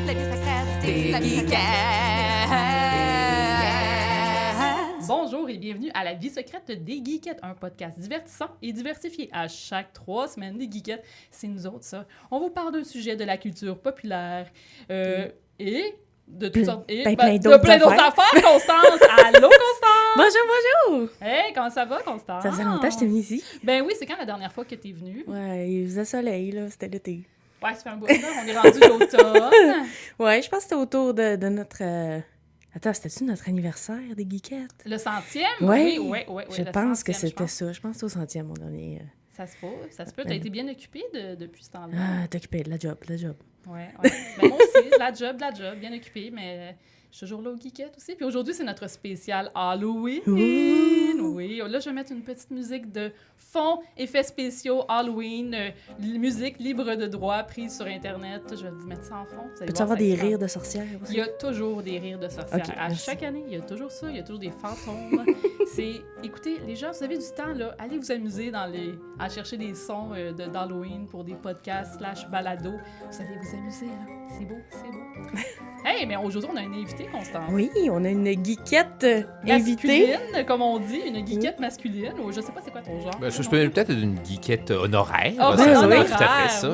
la vie secrète des geekettes. Bonjour et bienvenue à La vie secrète des geekettes, un podcast divertissant et diversifié. À chaque 3 semaines, les geekettes, c'est nous autres, ça. On vous parle d'un sujet de la culture populaire et de toutes sortes... Et plein de d'autres plein d'autres affaires, Constance! Allô, Constance! Bonjour! Hey, comment ça va, Constance? Ça faisait longtemps que je t'ai venue ici. Ben oui, c'est quand la dernière fois que t'es venue? Ouais, il faisait soleil, là, c'était l'été. Ouais, ça fait un bout de temps, on est rendu l'automne. Ouais, je pense que c'était autour de notre... Attends, c'était-tu notre anniversaire des geekettes? Le 100e? Ouais, Oui. Je le pense que 100e, c'était ça. Je pense que c'était au 100e, mon dernier... Ça se peut. T'as été bien occupée depuis ce temps-là. Ah, t'es occupé, de la job. Ouais. Ben, moi aussi, de la job, bien occupée, mais je suis toujours là au geekette aussi. Puis aujourd'hui, c'est notre spécial Halloween. Ouh. Oui, là, je vais mettre une petite musique de fond, effets spéciaux, Halloween, musique libre de droit prise sur Internet. Je vais vous mettre ça en fond. Peux-tu avoir des rires de sorcières aussi? Il y a toujours des rires de sorcières. Ok, À merci. chaque année, il y a toujours ça. Il y a toujours des fantômes. Écoutez, les gens, vous avez du temps, là. Allez vous amuser à chercher des sons d'Halloween pour des podcasts / balado. Vous allez vous amuser, là. C'est beau. Hey, mais aujourd'hui, on a un invité, Constance. Oui, on a une geekette invitée. Masculine, comme on dit. Une geekette masculine. Ou je sais pas c'est quoi ton genre. Ben, je peux peut-être une geekette honoraire. Ah, ben, ça oui. va tout à fait ça.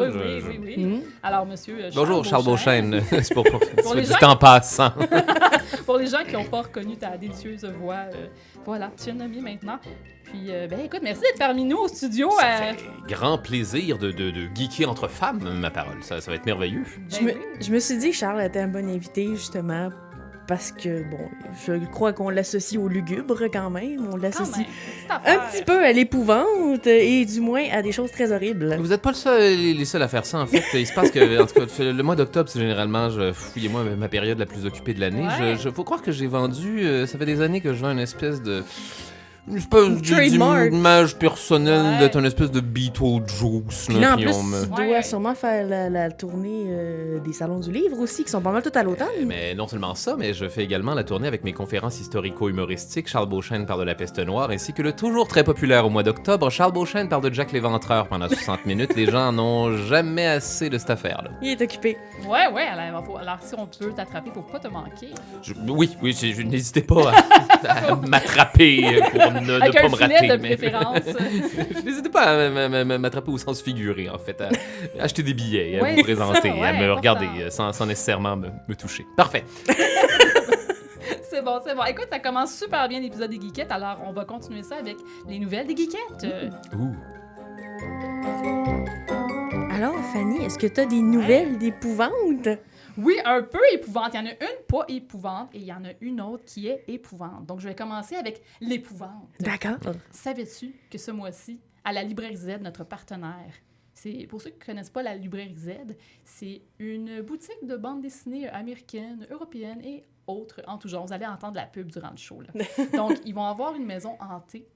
Oui. Mm. Alors, monsieur Bonjour, Charles Beauchesne. C'est pour les du gens- temps en passant. Pour les gens qui n'ont pas reconnu ta délicieuse voix, voilà, tu es nommé maintenant. Puis, ben écoute, merci d'être parmi nous au studio. Ça fait grand plaisir de geeker entre femmes, ma parole. Ça va être merveilleux. Je me suis dit que Charles était un bon invité, justement, parce que, bon, je crois qu'on l'associe au lugubre quand même. On l'associe un petit peu à l'épouvante et du moins à des choses très horribles. Vous n'êtes pas les seuls à faire ça, en fait. Il se passe que, en tout cas, le mois d'octobre, c'est généralement, fouillez-moi, ma période la plus occupée de l'année. Ouais. Faut croire que j'ai vendu, ça fait des années que je vends une espèce Trademark. d'image personnelle Ouais. d'être une espèce de Beetlejuice. Puis là, en puis plus, on me- tu dois Ouais. sûrement faire la tournée des salons du livre aussi, qui sont pas mal tout à l'automne. Mais non seulement ça, mais je fais également la tournée avec mes conférences historico-humoristiques. Charles Beauchesne parle de la peste noire, ainsi que le toujours très populaire au mois d'octobre, Charles Beauchesne parle de Jack l'Éventreur pendant 60 minutes. Les gens n'ont jamais assez de cette affaire-là. Il est occupé. Ouais, alors si on peut t'attraper pour pas te manquer. Oui, n'hésitez pas à m'attraper pour ne Avec pas un me filet rater. de mais- préférence. N'hésitez pas à m'attraper au sens figuré, en fait, à acheter des billets, à Ouais, vous c'est présenter, ça, à ouais, me important. regarder sans nécessairement me toucher. Parfait. C'est bon. Écoute, ça commence super bien l'épisode des geekettes, alors on va continuer ça avec les nouvelles des geekettes. Ouh. Alors, Fanny, est-ce que t'as des nouvelles d'épouvante? Oui, un peu épouvante. Il y en a une pas épouvante et il y en a une autre qui est épouvante. Donc, je vais commencer avec l'épouvante. D'accord. Savais-tu que ce mois-ci, à la Librairie Z, notre partenaire, pour ceux qui ne connaissent pas la Librairie Z, c'est une boutique de bande dessinée américaine, européenne et autres en tout genre. Vous allez entendre la pub durant le show. Là. Donc, ils vont avoir une maison hantée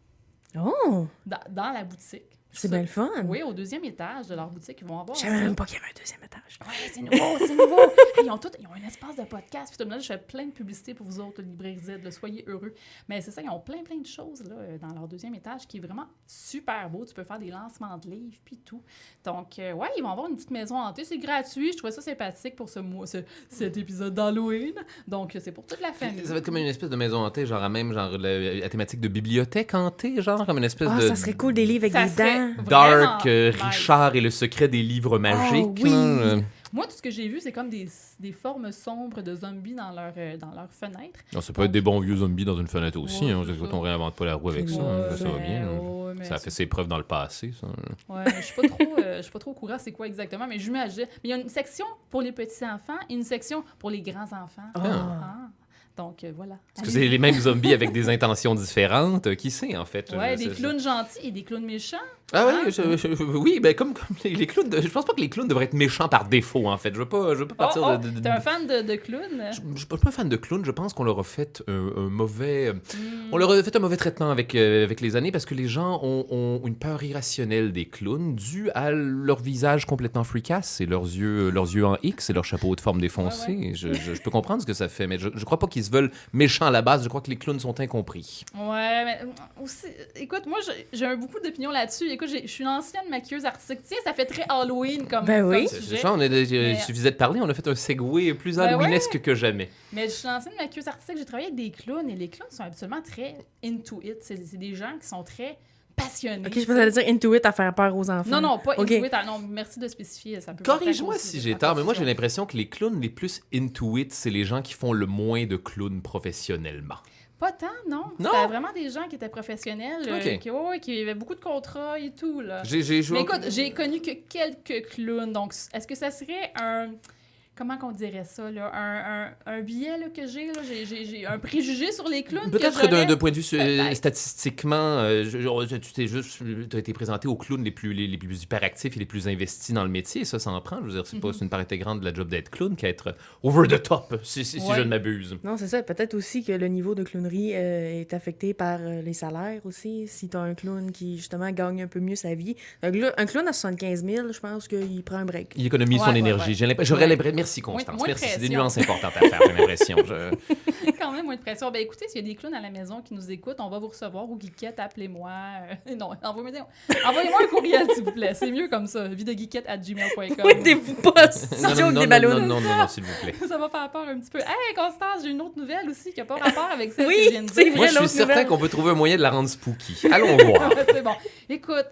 Oh, dans la boutique. c'est bien le fun. Oui, au 2e étage de leur boutique, ils vont avoir Je ça. savais même pas qu'il y avait un deuxième étage. Ouais, c'est nouveau. Hey, ils ont un espace de podcast. Puis tout le monde, je fais plein de publicité pour vous autres, Librairie Z, là, soyez heureux. Mais c'est ça, ils ont plein de choses là, dans leur 2e étage qui est vraiment super beau. Tu peux faire des lancements de livres, puis tout. Donc, ouais, ils vont avoir une petite maison hantée. C'est gratuit. Je trouvais ça sympathique pour cet épisode d'Halloween. Donc, c'est pour toute la famille. Ça va être comme une espèce de maison hantée, genre à même genre la thématique de bibliothèque hantée, genre comme une espèce Ah, de ça serait cool, des livres avec Ça des serait dents. vraiment dark nice. Richard et le secret des livres magiques. oui. là. Moi, tout ce que j'ai vu, c'est comme des formes sombres de zombies dans leur fenêtre. Non, ça peut être des bons vieux zombies dans une fenêtre aussi. Ouais, hein. c'est ça. On réinvente pas la roue avec ça. hein. Ça va bien. hein. Ouais, mais Ça a fait ses preuves dans le passé, ça. Ouais, je suis pas trop au courant c'est quoi exactement, mais j'imagine. Mais il y a une section pour les petits-enfants et une section pour les grands-enfants. Ah. Donc, voilà. Est-ce que c'est les mêmes zombies avec des intentions différentes? Qui sait, en fait? Ouais, Je- des je- clowns gentils et des clowns méchants. Ah Hein? oui, oui, ben comme les clowns. Je pense pas que les clowns devraient être méchants par défaut, en fait. Je veux pas partir de... T'es un fan de clowns? Je suis pas un fan de clowns. Je pense qu'on leur a fait un mauvais... On leur a fait un mauvais traitement avec les années parce que les gens ont une peur irrationnelle des clowns due à leur visage complètement freakass et leurs yeux en X et leur chapeau de forme défoncé. Ouais, Je peux comprendre ce que ça fait, mais je crois pas qu'ils se veulent méchants à la base. Je crois que les clowns sont incompris. Ouais, mais aussi, écoute, moi, j'ai beaucoup d'opinions là-dessus. écoute, je suis une ancienne maquilleuse artistique. Tiens, ça fait très Halloween comme, Ben comme oui. sujet. Il suffisait de parler, on a fait un segway plus Ben halloweenesque que jamais. Mais je suis une ancienne maquilleuse artistique, j'ai travaillé avec des clowns et les clowns sont habituellement très into it. C'est des gens qui sont très passionnés. Ok, je pensais aller dire into it à faire peur aux enfants. Non, pas Ok. into it. Non, merci de spécifier. Ça peut Corrige-moi porter à si cause j'ai de tort, mais moi j'ai confusion. l'impression que les clowns les plus into it, c'est les gens qui font le moins de clowns professionnellement. Pas tant, non. Non? C'était vraiment des gens qui étaient professionnels, Ok. qui avaient beaucoup de contrats et tout, là. J'ai joué. Mais écoute, j'ai connu que quelques clowns. Donc, est-ce que ça serait un... Comment qu'on dirait ça, là? Un biais là, que j'ai, là? J'ai un préjugé sur les clowns? Peut-être que j'aurais? d'un point de vue Peut-être. statistiquement, tu as été présenté aux clowns les plus hyperactifs et les plus investis dans le métier. Ça en prend. Je veux dire, c'est pas une part intégrante de la job d'être clown qu'être over the top, si Ouais. je ne m'abuse. Non, c'est ça. Peut-être aussi que le niveau de clownerie est affecté par les salaires aussi. Si t'as un clown qui, justement, gagne un peu mieux sa vie. Un clown à 75 000, je pense qu'il prend un break. Il économise son Ouais, énergie. ouais. J'aurais l'impression. Merci, Constance. Moins de Merci. C'est des pression. nuances importantes à faire, j'ai l'impression. Quand même moins de pression. Ben écoutez, s'il y a des clowns à la maison qui nous écoutent, on va vous recevoir. Ou Geekette, appelez-moi. Non, envoyez-moi un courriel, s'il vous plaît. C'est mieux comme ça. videgeekette@gmail.com. Pointez-vous pas studio avec des ballons. Non, s'il vous plaît. Ça va faire peur un petit peu. Hey, Constance, j'ai une autre nouvelle aussi qui n'a pas rapport avec celle Oui, que je viens de c'est dire. vrai. Moi, je suis l'autre certain nouvelle. qu'on peut trouver un moyen de la rendre spooky. Allons voir. C'est bon. Écoute,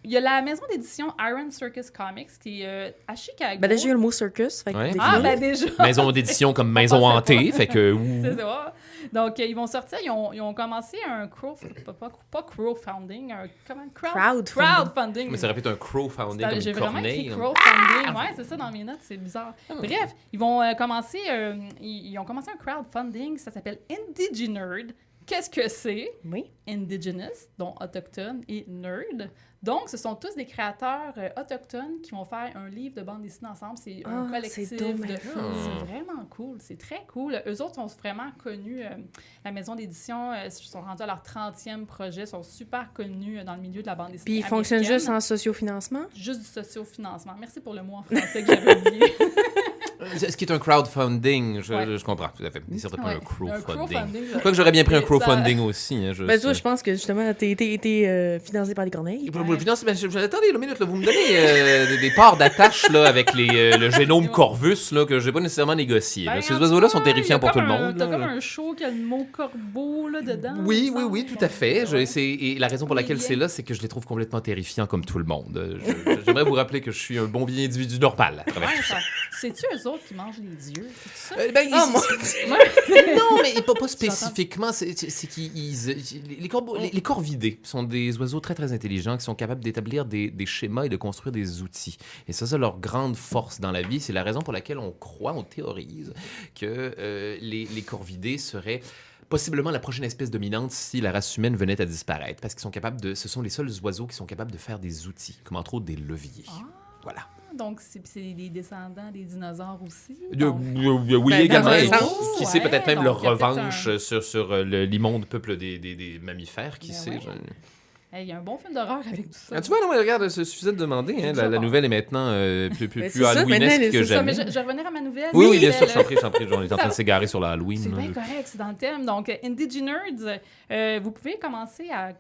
il y a la maison d'édition Iron Circus Comics qui est à Chicago. Ben déjà, il y a le mot circus. Fait que Ouais. déjà- Ah, ben déjà. Maison d'édition comme maison pensais hantée, fait que... C'est ça. Donc, ils vont sortir, ils ont commencé un pas crowdfunding, crowdfunding. Mais ça répète un crowdfunding comme J'ai une vraiment écrit corneille. crowdfunding. Ouais, c'est ça dans mes notes, c'est bizarre. Bref, ils vont commencer, ils ont commencé un crowdfunding, ça s'appelle Indigenerd. Qu'est-ce que c'est? Oui. Indigenous, dont autochtone, et nerd. Donc, ce sont tous des créateurs autochtones qui vont faire un livre de bande dessinée ensemble. C'est un Ah, collectif c'est de... dommage. C'est vraiment cool. C'est très cool. Eux autres sont vraiment connus. La maison d'édition, ils sont rendus à leur 30e projet. Ils sont super connus dans le milieu de la bande dessinée Puis ils fonctionnent américaine. juste en sociofinancement? Juste du sociofinancement. Merci pour le mot en français que j'avais oublié. Ce qui est un crowdfunding, Ouais. je comprends tout à fait. C'est certainement Ouais. un crowdfunding. crowdfunding. Quoique j'aurais bien pris un Ça- crowdfunding aussi. Hein, Ben toi, je pense que justement, t'as été financé par des corneilles. Attendez, une minute, là, vous me donnez des parts d'attache là, avec le génome Corvus là, que je n'ai pas nécessairement négocié. là. Ben, Ces en oiseaux-là tout sont cas, terrifiants il y a pour tout comme le monde. T'as là. comme un show qui a le mot corbeau là, dedans. Oui, il me oui, semble. tout à fait. Ouais. Et la raison pour laquelle Les c'est là, c'est que je les trouve complètement terrifiants comme tout le monde. J'aimerais vous rappeler que je suis un bon vieil individu normal à travers Ouais, tout ça. C'est-tu eux autres qui mangent les yeux? C'est ça? Oh mon Non, mais pas spécifiquement. C'est les corvidés sont des oiseaux très, très intelligents qui sont capables d'établir des schémas et de construire des outils. Et ça, c'est leur grande force dans la vie. C'est la raison pour laquelle on croit, on théorise que les corvidés seraient possiblement la prochaine espèce dominante si la race humaine venait à disparaître. Parce qu'ils sont capables ce sont les seuls oiseaux qui sont capables de faire des outils, comme entre autres des leviers. Voilà. Donc, c'est des descendants des dinosaures aussi? Oui, Ben, également. dans un Et sens. qui sait peut-être même donc leur il y a peut-être revanche sur l'immonde peuple des mammifères, qui Ben sait. ouais. Il y a un bon film d'horreur avec tout ça. Ah, tu vois, non, mais regarde, ça suffisait de demander. Hein, la nouvelle est maintenant plus Ben, c'est ça, halloweenesque maintenant, que c'est Ça, mais jamais. je vais revenir à ma nouvelle. Oui, bien C'est sûr, le- j'en prie, on est en train de s'égarer sur la Halloween. C'est là. bien correct, c'est dans le thème. Donc, Indigenerds, vous pouvez commencer à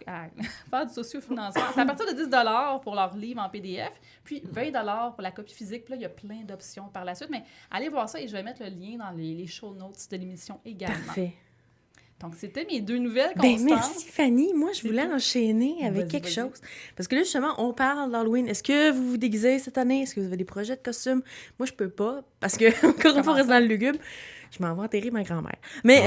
faire du sociofinancement. C'est à partir de 10 $ pour leur livre en PDF, puis 20 $ pour la copie physique. Puis là, il y a plein d'options par la suite. Mais allez voir ça et je vais mettre le lien dans les show notes de l'émission également. Parfait. Donc, c'était mes deux nouvelles, Ben Constance. merci Fanny. Moi, je C'est voulais tout. enchaîner avec Vas-y, quelque vas-y. chose. Parce que là, justement, on parle d'Halloween. Est-ce que vous vous déguisez cette année? Est-ce que vous avez des projets de costumes? Moi, je peux pas. Parce que, encore une fois, Comment reste ça? dans le lugubre. Je m'en vais enterrer ma grand-mère. Mais,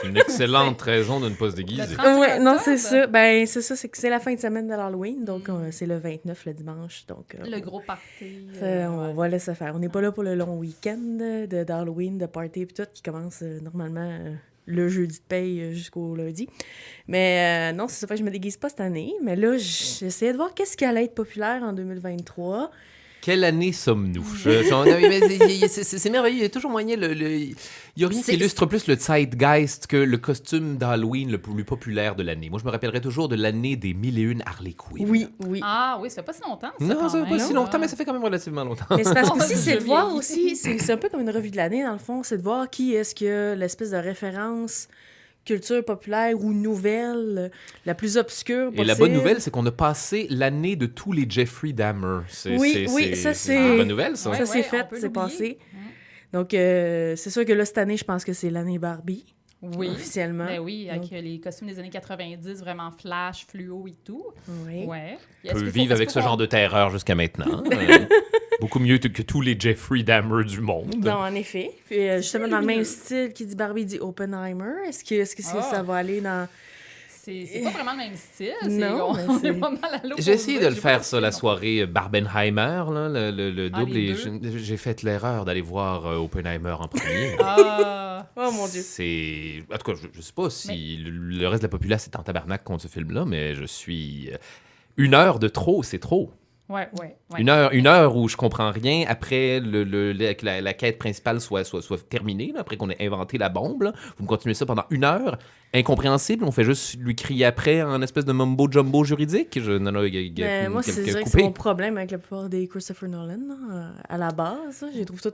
Une excellente raison de ne pas se déguiser. Le 30 ouais, non, octobre. c'est ça. Ben, c'est ça. C'est que c'est la fin de semaine de l'Halloween. Donc, c'est le 29, le dimanche. Donc, Le gros party. on va laisser faire. On n'est pas là pour le long week-end d'Halloween, de party et tout, qui commence normalement le jeudi de paye jusqu'au lundi. Mais non, c'est ça. Fait que je me déguise pas cette année. Mais là, j'essayais de voir qu'est-ce qui allait être populaire en 2023. Quelle année sommes-nous? C'est merveilleux. Il y a toujours moyen. Il n'y a rien qui illustre plus le zeitgeist que le costume d'Halloween le plus populaire de l'année. Moi, je me rappellerai toujours de l'année des 1001 Harley Quinn. Oui, oui. Ah oui, ça fait pas si longtemps. Ça, Non, quand ça fait pas même, si là. longtemps, mais ça fait quand même relativement longtemps. Mais c'est parce que Oh, aussi, je c'est de voir vieillis. aussi, c'est un peu comme une revue de l'année, dans le fond, c'est de voir qui est-ce que l'espèce de référence culture populaire ou nouvelle, la plus obscure possible. Et la bonne nouvelle, c'est qu'on a passé l'année de tous les Jeffrey Dahmer. Oui, ça, c'est une bonne nouvelle, ça. Ça, c'est fait, c'est passé. Donc, c'est sûr que là, cette année, je pense que c'est l'année Barbie. Oui. Officiellement. Ben oui, avec les costumes des années 90, vraiment flash, fluo et tout. Oui. Ouais. On peut vivre avec ce genre de terreur jusqu'à maintenant. Beaucoup mieux que tous les Jeffrey Dahmer du monde. Non, en effet. Puis, justement, dans le même style qui dit Barbie, dit Oppenheimer. Est-ce que ça va aller dans... C'est pas vraiment le même style. Non, on est pas mal à l'opposé. J'ai essayé de le faire, ça, la soirée Barbenheimer, là, le double. les Et deux? j'ai fait l'erreur d'aller voir Oppenheimer en premier. Oh mon Dieu. En tout cas, je sais pas si le reste de la populace est en tabarnak contre ce film-là, mais je suis... 1 heure de trop, c'est trop. Ouais. 1 heure où je comprends rien après que la quête principale soit terminée, là, après qu'on ait inventé la bombe. Là. Vous me continuez ça pendant 1 heure. Incompréhensible. On fait juste lui crier après en espèce de mumbo-jumbo juridique. Moi, c'est mon problème avec la plupart des Christopher Nolan. Là, à la base, je les trouve tous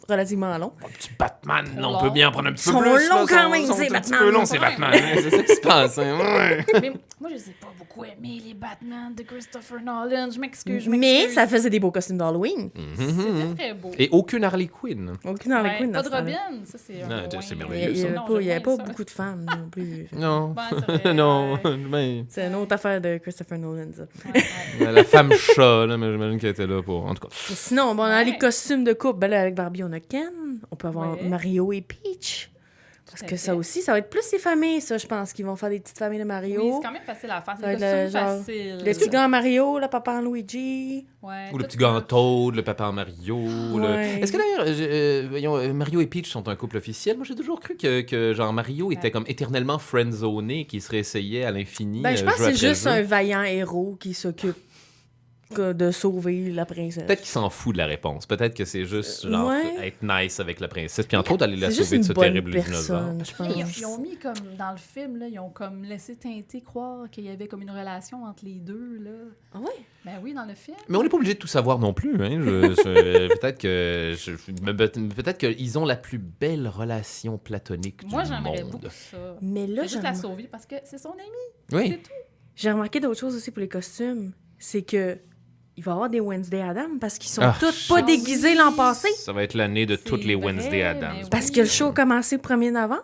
relativement longs. Un petit Batman, on peut bien prendre un petit peu Ils sont plus. longs quand même, c'est un petit Batman. peu long, c'est Batman. C'est ça qui se passe. Hein, ouais. Mais moi, je les ai pas beaucoup aimés, les Batman de Christopher Nolan. Je m'excuse. Mais ça faisait des beaux costumes d'Halloween. C'était très beau. Et aucune Harley Quinn. Aucune Harley Quinn. Pas de Robin. Ça, c'est Non, un c'est moins- merveilleux, Il n'y avait pas ça. beaucoup de femmes non plus. Non. Ben, c'est vrai, Non. ouais. Mais... C'est une autre affaire de Christopher Nolan, ça. La femme chat, là, mais j'imagine qu'elle était là pour... En tout cas. Et sinon, bon, dans Ouais. les costumes de couple, ben là, avec Barbie, on a Ken. On peut avoir Ouais. Mario et Peach. Parce Tout à que fait. ça aussi, ça va être plus les familles, ça, je pense, qui vont faire des petites familles de Mario. Oui, c'est quand même facile à faire. Ça va C'est être des le costumes genre- faciles. Le petit gars en Mario, le papa en Luigi. Ouais, Ou le tout petit gars en ça. Toad, le papa en Mario. Ouais. Est-ce que d'ailleurs, voyons, Mario et Peach sont un couple officiel? Moi, j'ai toujours cru que genre Mario était comme éternellement friendzoné, qui se réessayait à l'infini. Ben, je pense jeu que c'est après juste jeu. un vaillant héros qui s'occupe de sauver la princesse. Peut-être qu'il s'en fout de la réponse. Peut-être que c'est juste genre Ouais. être nice avec la princesse. Puis entre autres, aller la C'est juste sauver de une ce bonne terrible dinosaure. personne, je pense. Ils ont mis comme dans le film, là, ils ont comme laissé teinter croire qu'il y avait comme une relation entre les deux. Là. Ah ouais? Ben oui, dans le film. Mais on n'est pas obligé de tout savoir non plus. Hein. Peut-être qu'ils ont la plus belle relation platonique Moi, du j'aimerais monde. beaucoup ça. Mais là, Juste la sauver parce que c'est son ami. Oui. C'est tout. j'ai remarqué d'autres choses aussi pour les costumes. C'est que il va y avoir des Wednesday Addams parce qu'ils sont Ah, tous pas shit. déguisés l'an passé. Ça va être l'année de C'est toutes les vrai, Wednesday Addams. mais Parce oui. que le show a commencé le 1er novembre.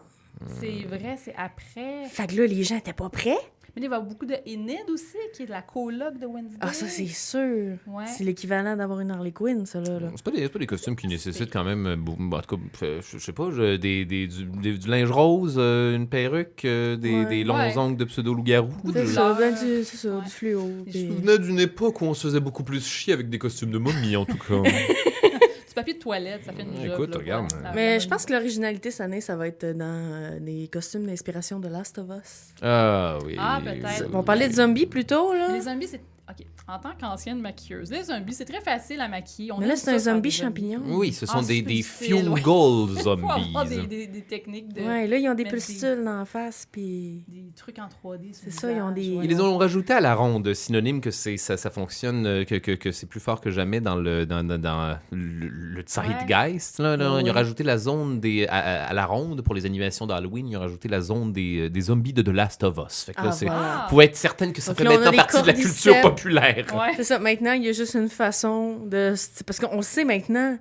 C'est vrai, c'est après. Fait que là, les gens étaient pas prêts. Mais il va y avoir beaucoup de Enid aussi, qui est de la coloc de Wednesday. Ah, ça, c'est sûr. Ouais. C'est l'équivalent d'avoir une Harley Quinn, ça, là. C'est pas des costumes qui nécessitent quand même, en tout cas, je sais pas, du linge rose, une perruque, des longs Ouais. ongles de pseudo-loup-garou. C'est de ça, fleurs. c'est ça, Ouais. du fluo. Des puis- Je venais d'une époque où on se faisait beaucoup plus chier avec des costumes de momie, en tout cas. Du papier de toilette, ça fait une job. Écoute, là, regarde. ouais. Ça Mais va je pense que l'originalité cette année, ça va être dans les costumes d'inspiration de Last of Us. Ah oui. Ah, peut-être. On parlait de zombies plutôt, là. Les zombies, c'est. OK. En tant qu'ancienne maquilleuse, les zombies, c'est très facile à maquiller. On Mais là, aime c'est ça un faire zombie des champignon. Oui, ce sont Ah, c'est des difficile, ouais. fungal Faut avoir zombies. des techniques de. Ouais, là, ils ont des mettre pustules dans la face, puis... Des trucs en 3D. sur C'est le ça, ils ont visage, des- ouais. Ils les ont rajouté à la ronde, synonyme que ça fonctionne, que c'est plus fort que jamais dans le zeitgeist. Là. Ouais. Ils ont rajouté la zone à la ronde pour les animations d'Halloween. Ils ont rajouté la zone des zombies de The Last of Us. Fait que là, Ah, c'est voilà. Ah. pour être certaine que ça Donc fait là, on a maintenant des partie de la culture cordyceps. populaire. Ouais. C'est ça, maintenant, il y a juste une façon de... Parce qu'on sait maintenant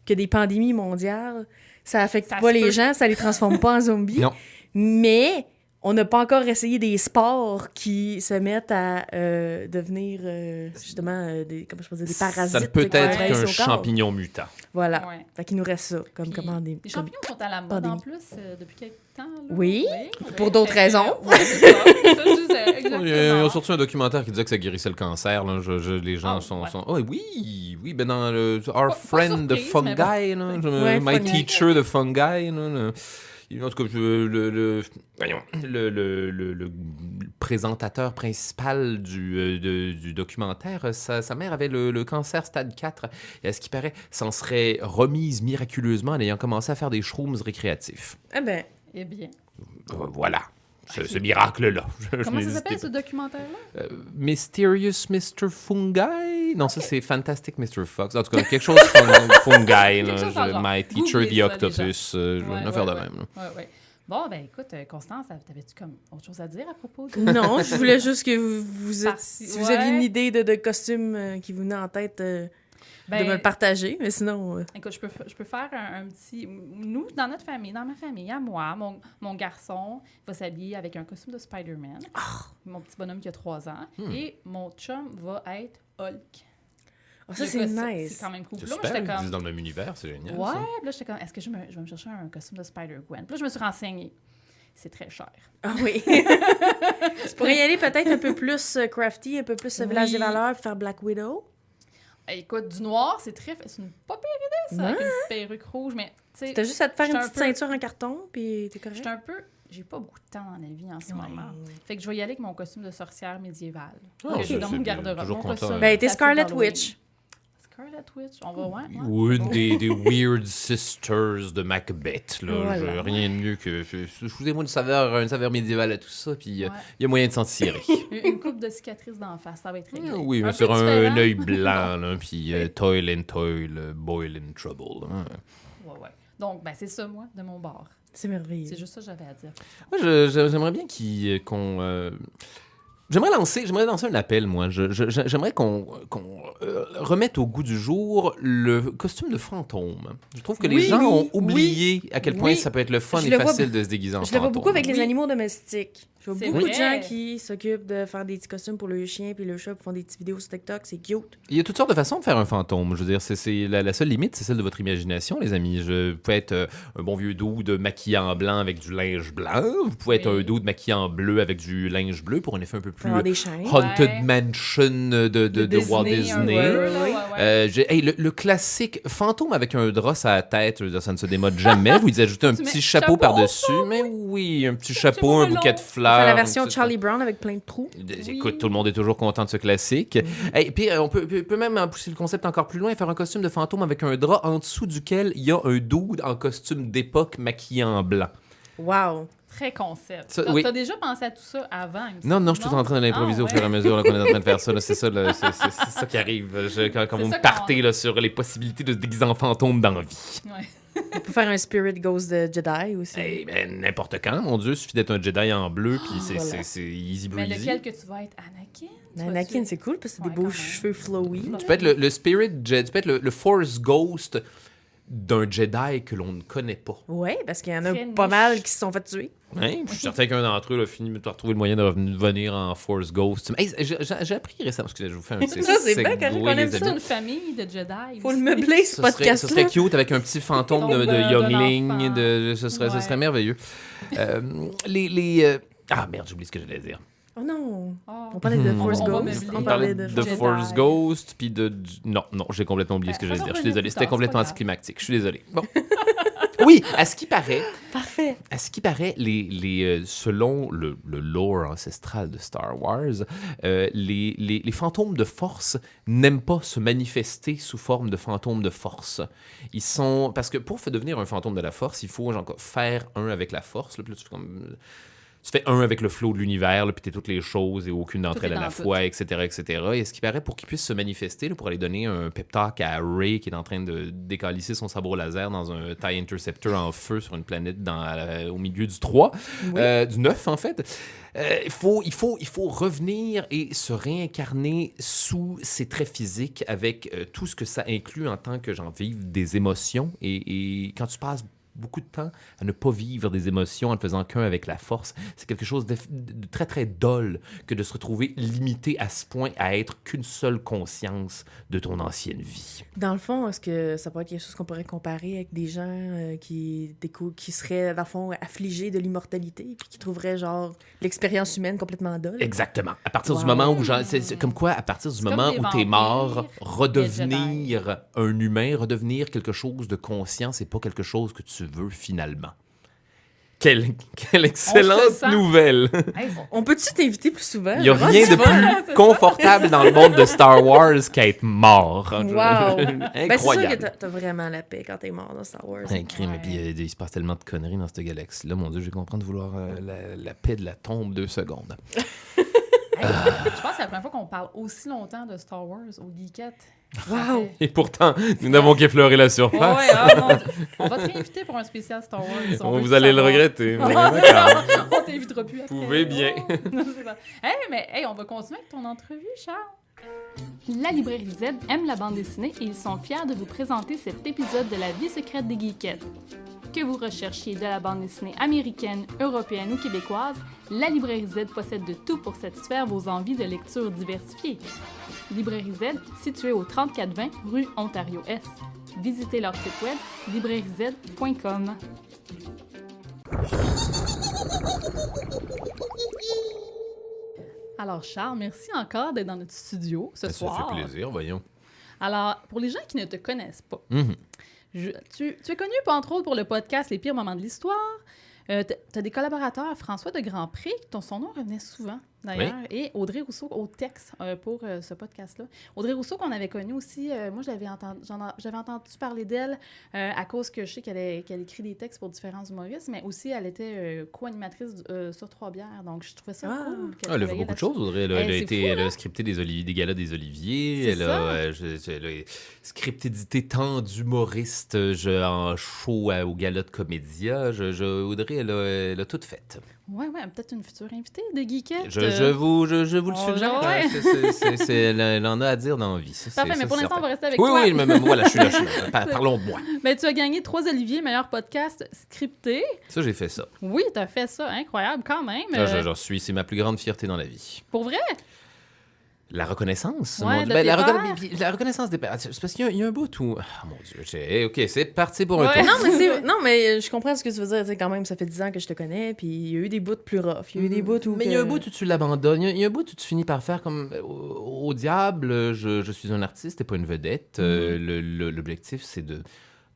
que des pandémies mondiales, ça affecte Ça pas se les peut. gens, ça les transforme pas en zombies. Non. Mais on n'a pas encore essayé des sports qui se mettent à devenir, justement, comment je peux dire, des parasites. Ça ne peut qui être envahissent qu'un au corps. champignon mutant. Voilà. Ouais. Fait qu'il nous reste ça, comme Puis, des... Les champignons sont à la mode en pandémie. plus depuis quelques temps. Là. Oui, Ouais. pour d'autres Fait que, raisons. ouais, c'est ça. Ça, juste, exactement. Ils ont sorti un documentaire qui disait que ça guérissait le cancer. Là. Les gens Ah, sont... ouais. Oh, oui, ben dans le Our Pas Friend the surprise, Fungi, mais là, Ouais, My fungi. Teacher the Fungi. Là, en tout cas, le présentateur principal du documentaire, sa mère avait le cancer stade 4. Et à ce qui paraît, s'en serait remise miraculeusement en ayant commencé à faire des shrooms récréatifs. Eh ben, Eh bien. Voilà. Ce miracle-là. Comment ça s'appelle ce documentaire-là? Mysterious Mr. Fungi? Non, ça c'est Fantastic Mr. Fox. En tout cas, quelque chose fungi. Là, chose dans le genre. My Teacher Googlez the ça, Octopus. Je vais Ouais, en faire de ouais, même. là. Ouais, ouais. Bon, ben écoute, Constance, t'avais-tu comme autre chose à dire à propos de... Non, je voulais juste que vous Parti- si vous aviez une idée de costume qui vous venait en tête, de me le partager, mais sinon... Écoute, je peux faire un petit... Nous, dans notre famille, dans ma famille, à moi, mon garçon va s'habiller avec un costume de Spider-Man. Mon petit bonhomme qui a 3 ans. Et mon chum va être Hulk. Ça, c'est nice. C'est quand même cool. C'est Là, moi, super, j'étais ils comme... disent dans le même univers, c'est génial. Ouais, ça. puis là, j'étais comme, est-ce que je vais me chercher un costume de Spider-Gwen? Puis là, je me suis renseignée. C'est très cher. Ah oui. Tu pourrais y aller peut-être un peu plus crafty, un peu plus Village des valeurs, puis faire Black Widow. Écoute, du noir, c'est une pas pire idée, ça, avec une petite perruque rouge, mais tu sais... T'as juste à te faire une j'étais petite un peu- ceinture en carton, puis t'es correct. J'étais un peu... J'ai pas beaucoup de temps dans la vie en ce moment. Fait que je vais y aller avec mon costume de sorcière médiévale. Ah, que j'ai c'est- dans c'est mon garde-robe. toujours Mon content. costume Ben, t'es classique Scarlet d'Halloween. Witch. Scarlet Witch, on va voir. Ou une des Weird Sisters de Macbeth. Là. Voilà. Rien de mieux que... Je vous ai moi une saveur médiévale à tout ça, puis il Ouais. y a moyen de s'en tirer. Une coupe de cicatrices d'en face, ça va être réglé. Oui, mais peu sur un différent. œil blanc, là, puis toil and toil, boil and trouble. Hein. Ouais. Donc, ben, c'est ça, moi, de mon bord. C'est merveilleux. C'est juste ça que j'avais à dire. Moi, j'aimerais bien qu'on... J'aimerais lancer un appel, moi. J'aimerais qu'on remette au goût du jour le costume de fantôme. Je trouve que les gens ont oublié à quel point ça peut être le fun Je et le vois facile de se déguiser en Je le vois fantôme. beaucoup avec les Oui. animaux domestiques. Je vois C'est beaucoup de vrai. gens qui s'occupent de faire des petits costumes pour leurs chiens puis leurs chats, puis font des petites vidéos sur TikTok. C'est cute. Il y a toutes sortes de façons de faire un fantôme. Je veux dire, c'est la seule limite, c'est celle de votre imagination, les amis. Vous pouvez être un bon vieux dude maquillé en blanc avec du linge blanc. Vous pouvez être un dude maquillé en bleu avec du linge bleu pour un effet un peu Pour plus avoir des chaînes. Haunted Ouais. Mansion de Walt Disney. un peu, là, ouais. Le classique fantôme avec un drap à la tête, je veux dire, ça ne se démode jamais. Vous y ajoutez un Tu petit mets chapeau chapeau, par-dessus. Mais oui, un petit chapeau, un melon. bouquet de On fleurs. fait la version tout ça. Charlie Brown avec plein de trous. Écoute, tout le monde est toujours content de ce classique. Et puis, on peut même pousser le concept encore plus loin et faire un costume de fantôme avec un drap en dessous duquel il y a un dude en costume d'époque maquillé en blanc. Wow. Très concept. Ça, T'as oui. t'as déjà pensé à tout ça avant? il me Non, semble, je suis tout en train de l'improviser Ah, au fur et à mesure là, qu'on est en train de faire ça. Là. C'est ça, c'est ça qui arrive. Quand C'est vous ça me partez là, sur les possibilités de se déguiser en fantôme dans la vie. Ouais. On peut faire un Spirit Ghost de Jedi aussi. Eh ben, n'importe quand, mon Dieu, il suffit d'être un Jedi en bleu, puis Voilà. c'est easy Mais breezy. lequel que tu vas être? Anakin? Tu vas Anakin, être- c'est cool parce que c'est Ouais, des beaux quand même. cheveux flowy. Tu peux être le Spirit Jedi, tu peux être le Force Ghost d'un Jedi que l'on ne connaît pas. Ouais, parce qu'il y en a Très pas niche. mal qui se sont fait tuer. Hein? Je suis certain qu'un d'entre eux a fini de retrouver le moyen de venir en Force Ghost. Hey, j'ai appris récemment, excusez, je vous fais un petit Ça, c'est bien, quand segway, on aime les ça. C'est amis. une famille de Jedi. Faut le aussi. meubler, ce Ce serait podcast-là. cute avec un petit fantôme de D'un youngling. enfant. Ce Ouais. serait merveilleux. Ah merde, j'oublie ce que j'allais dire. Oh non. Oh. On parlait de Force On va Ghost. meubler. On On parlait parlait de de Jedi. Force Ghost, puis de... Non, j'ai complètement oublié ce que j'allais faisons dire. Je suis revenir désolé, plus c'était tard, complètement c'est pas grave. anticlimatique. Je suis désolé. Bon. Oui, à ce qui paraît, Parfait. selon le lore ancestral de Star Wars, les fantômes de force n'aiment pas se manifester sous forme de fantômes de force. Ils sont... Parce que pour devenir un fantôme de la force, il faut genre, faire un avec la force. Là, puis là, tu fais un avec le flot de l'univers, là, puis t'es toutes les choses et aucune d'entre Tout est elles à la dans fois, etc., etc. Et ce qui paraît, pour qu'il puisse se manifester, là, pour aller donner un pep talk à Rey qui est en train de décalisser son sabre laser dans un TIE Interceptor en feu sur une planète au milieu du 3, du 9 en fait, il faut revenir et se réincarner sous ses traits physiques avec tout ce que ça inclut en tant que j'en vive des émotions. Et quand tu passes beaucoup de temps à ne pas vivre des émotions en ne faisant qu'un avec la force. C'est quelque chose de très, très dole que de se retrouver limité à ce point à être qu'une seule conscience de ton ancienne vie. Dans le fond, est-ce que ça pourrait être quelque chose qu'on pourrait comparer avec des gens qui seraient, dans le fond, affligés de l'immortalité puis qui trouveraient, genre, l'expérience humaine complètement dole? Exactement. À partir du Wow. moment où... c'est comme quoi, à partir du C'est moment comme où des t'es mort, vampires, redevenir un humain, redevenir quelque chose de conscient, c'est pas quelque chose que tu veux finalement. Quelle excellente sent. nouvelle! Hey, On peut-tu t'inviter plus souvent? Il n'y a Vraiment, rien tu de vas? plus confortable dans le monde de Star Wars qu'être mort. Wow! Ben, c'est sûr que Incroyable. t'as vraiment la paix quand t'es mort dans Star Wars. Un crime. Ouais. Et puis, il se passe tellement de conneries dans cette galaxie-là. Mon Dieu, je vais comprendre de vouloir la paix de la tombe 2 secondes. Je pense que c'est la première fois qu'on parle aussi longtemps de Star Wars au Geekette. Wow! Et pourtant, nous n'avons qu'effleuré la surface. On va te réinviter pour un spécial Star Wars. Vous allez le regretter. Mais On t'invitera plus après. Vous pouvez bien. On va continuer avec ton entrevue, Charles. La Librairie Z aime la bande dessinée et ils sont fiers de vous présenter cet épisode de La vie secrète des Geekettes. Que vous recherchiez de la bande dessinée américaine, européenne ou québécoise, la Librairie Z possède de tout pour satisfaire vos envies de lecture diversifiées. Librairie Z, située au 3420 rue Ontario-Est. Visitez leur site web librairiez.com. Alors, Charles, merci encore d'être dans notre studio ce soir. Ça fait plaisir, voyons. Alors, pour les gens qui ne te connaissent pas, Mhm. tu es connu, entre autres, pour le podcast Les pires moments de l'histoire. Tu as des collaborateurs, François de Grandpré, dont son nom revenait souvent, d'ailleurs, et Audrey Rousseau au texte pour ce podcast-là. Audrey Rousseau, qu'on avait connue aussi, moi, j'avais entendu parler d'elle à cause que je sais qu'elle écrit des textes pour différents humoristes, mais aussi, elle était co-animatrice sur Trois-Bières, donc je trouvais ça cool. Elle a fait beaucoup de choses, Audrey. Elle a scripté des galas des Oliviers. Elle a scripté édité tant d'humoristes en show au gala de Comédia. Audrey, elle a tout fait. Ouais, peut-être une future invitée de Geekette. Je vous le suggère. Elle en a à dire dans la vie. Parfait, mais pour l'instant, on va rester avec toi. toi. Oui, mais voilà, je suis là. Parlons de moi. Mais tu as gagné 3 Olivier, meilleur podcast scripté. Ça, j'ai fait ça. Oui, tu as fait ça. Incroyable, quand même. J'en suis. C'est ma plus grande fierté dans la vie. Pour vrai? La reconnaissance. Ouais, la reconnaissance des pères. C'est parce qu'il y a un bout où... Oh mon Dieu, OK, c'est parti pour un tour. Non, mais je comprends ce que tu veux dire. Tu sais, quand même, ça fait 10 ans que je te connais, puis il y a eu des bouts plus rough. Il y a eu des bouts où... Mais il y a un bout où tu l'abandonnes. Il y a un bout où tu finis par faire comme... Au diable, je suis un artiste et pas une vedette. L'objectif, c'est de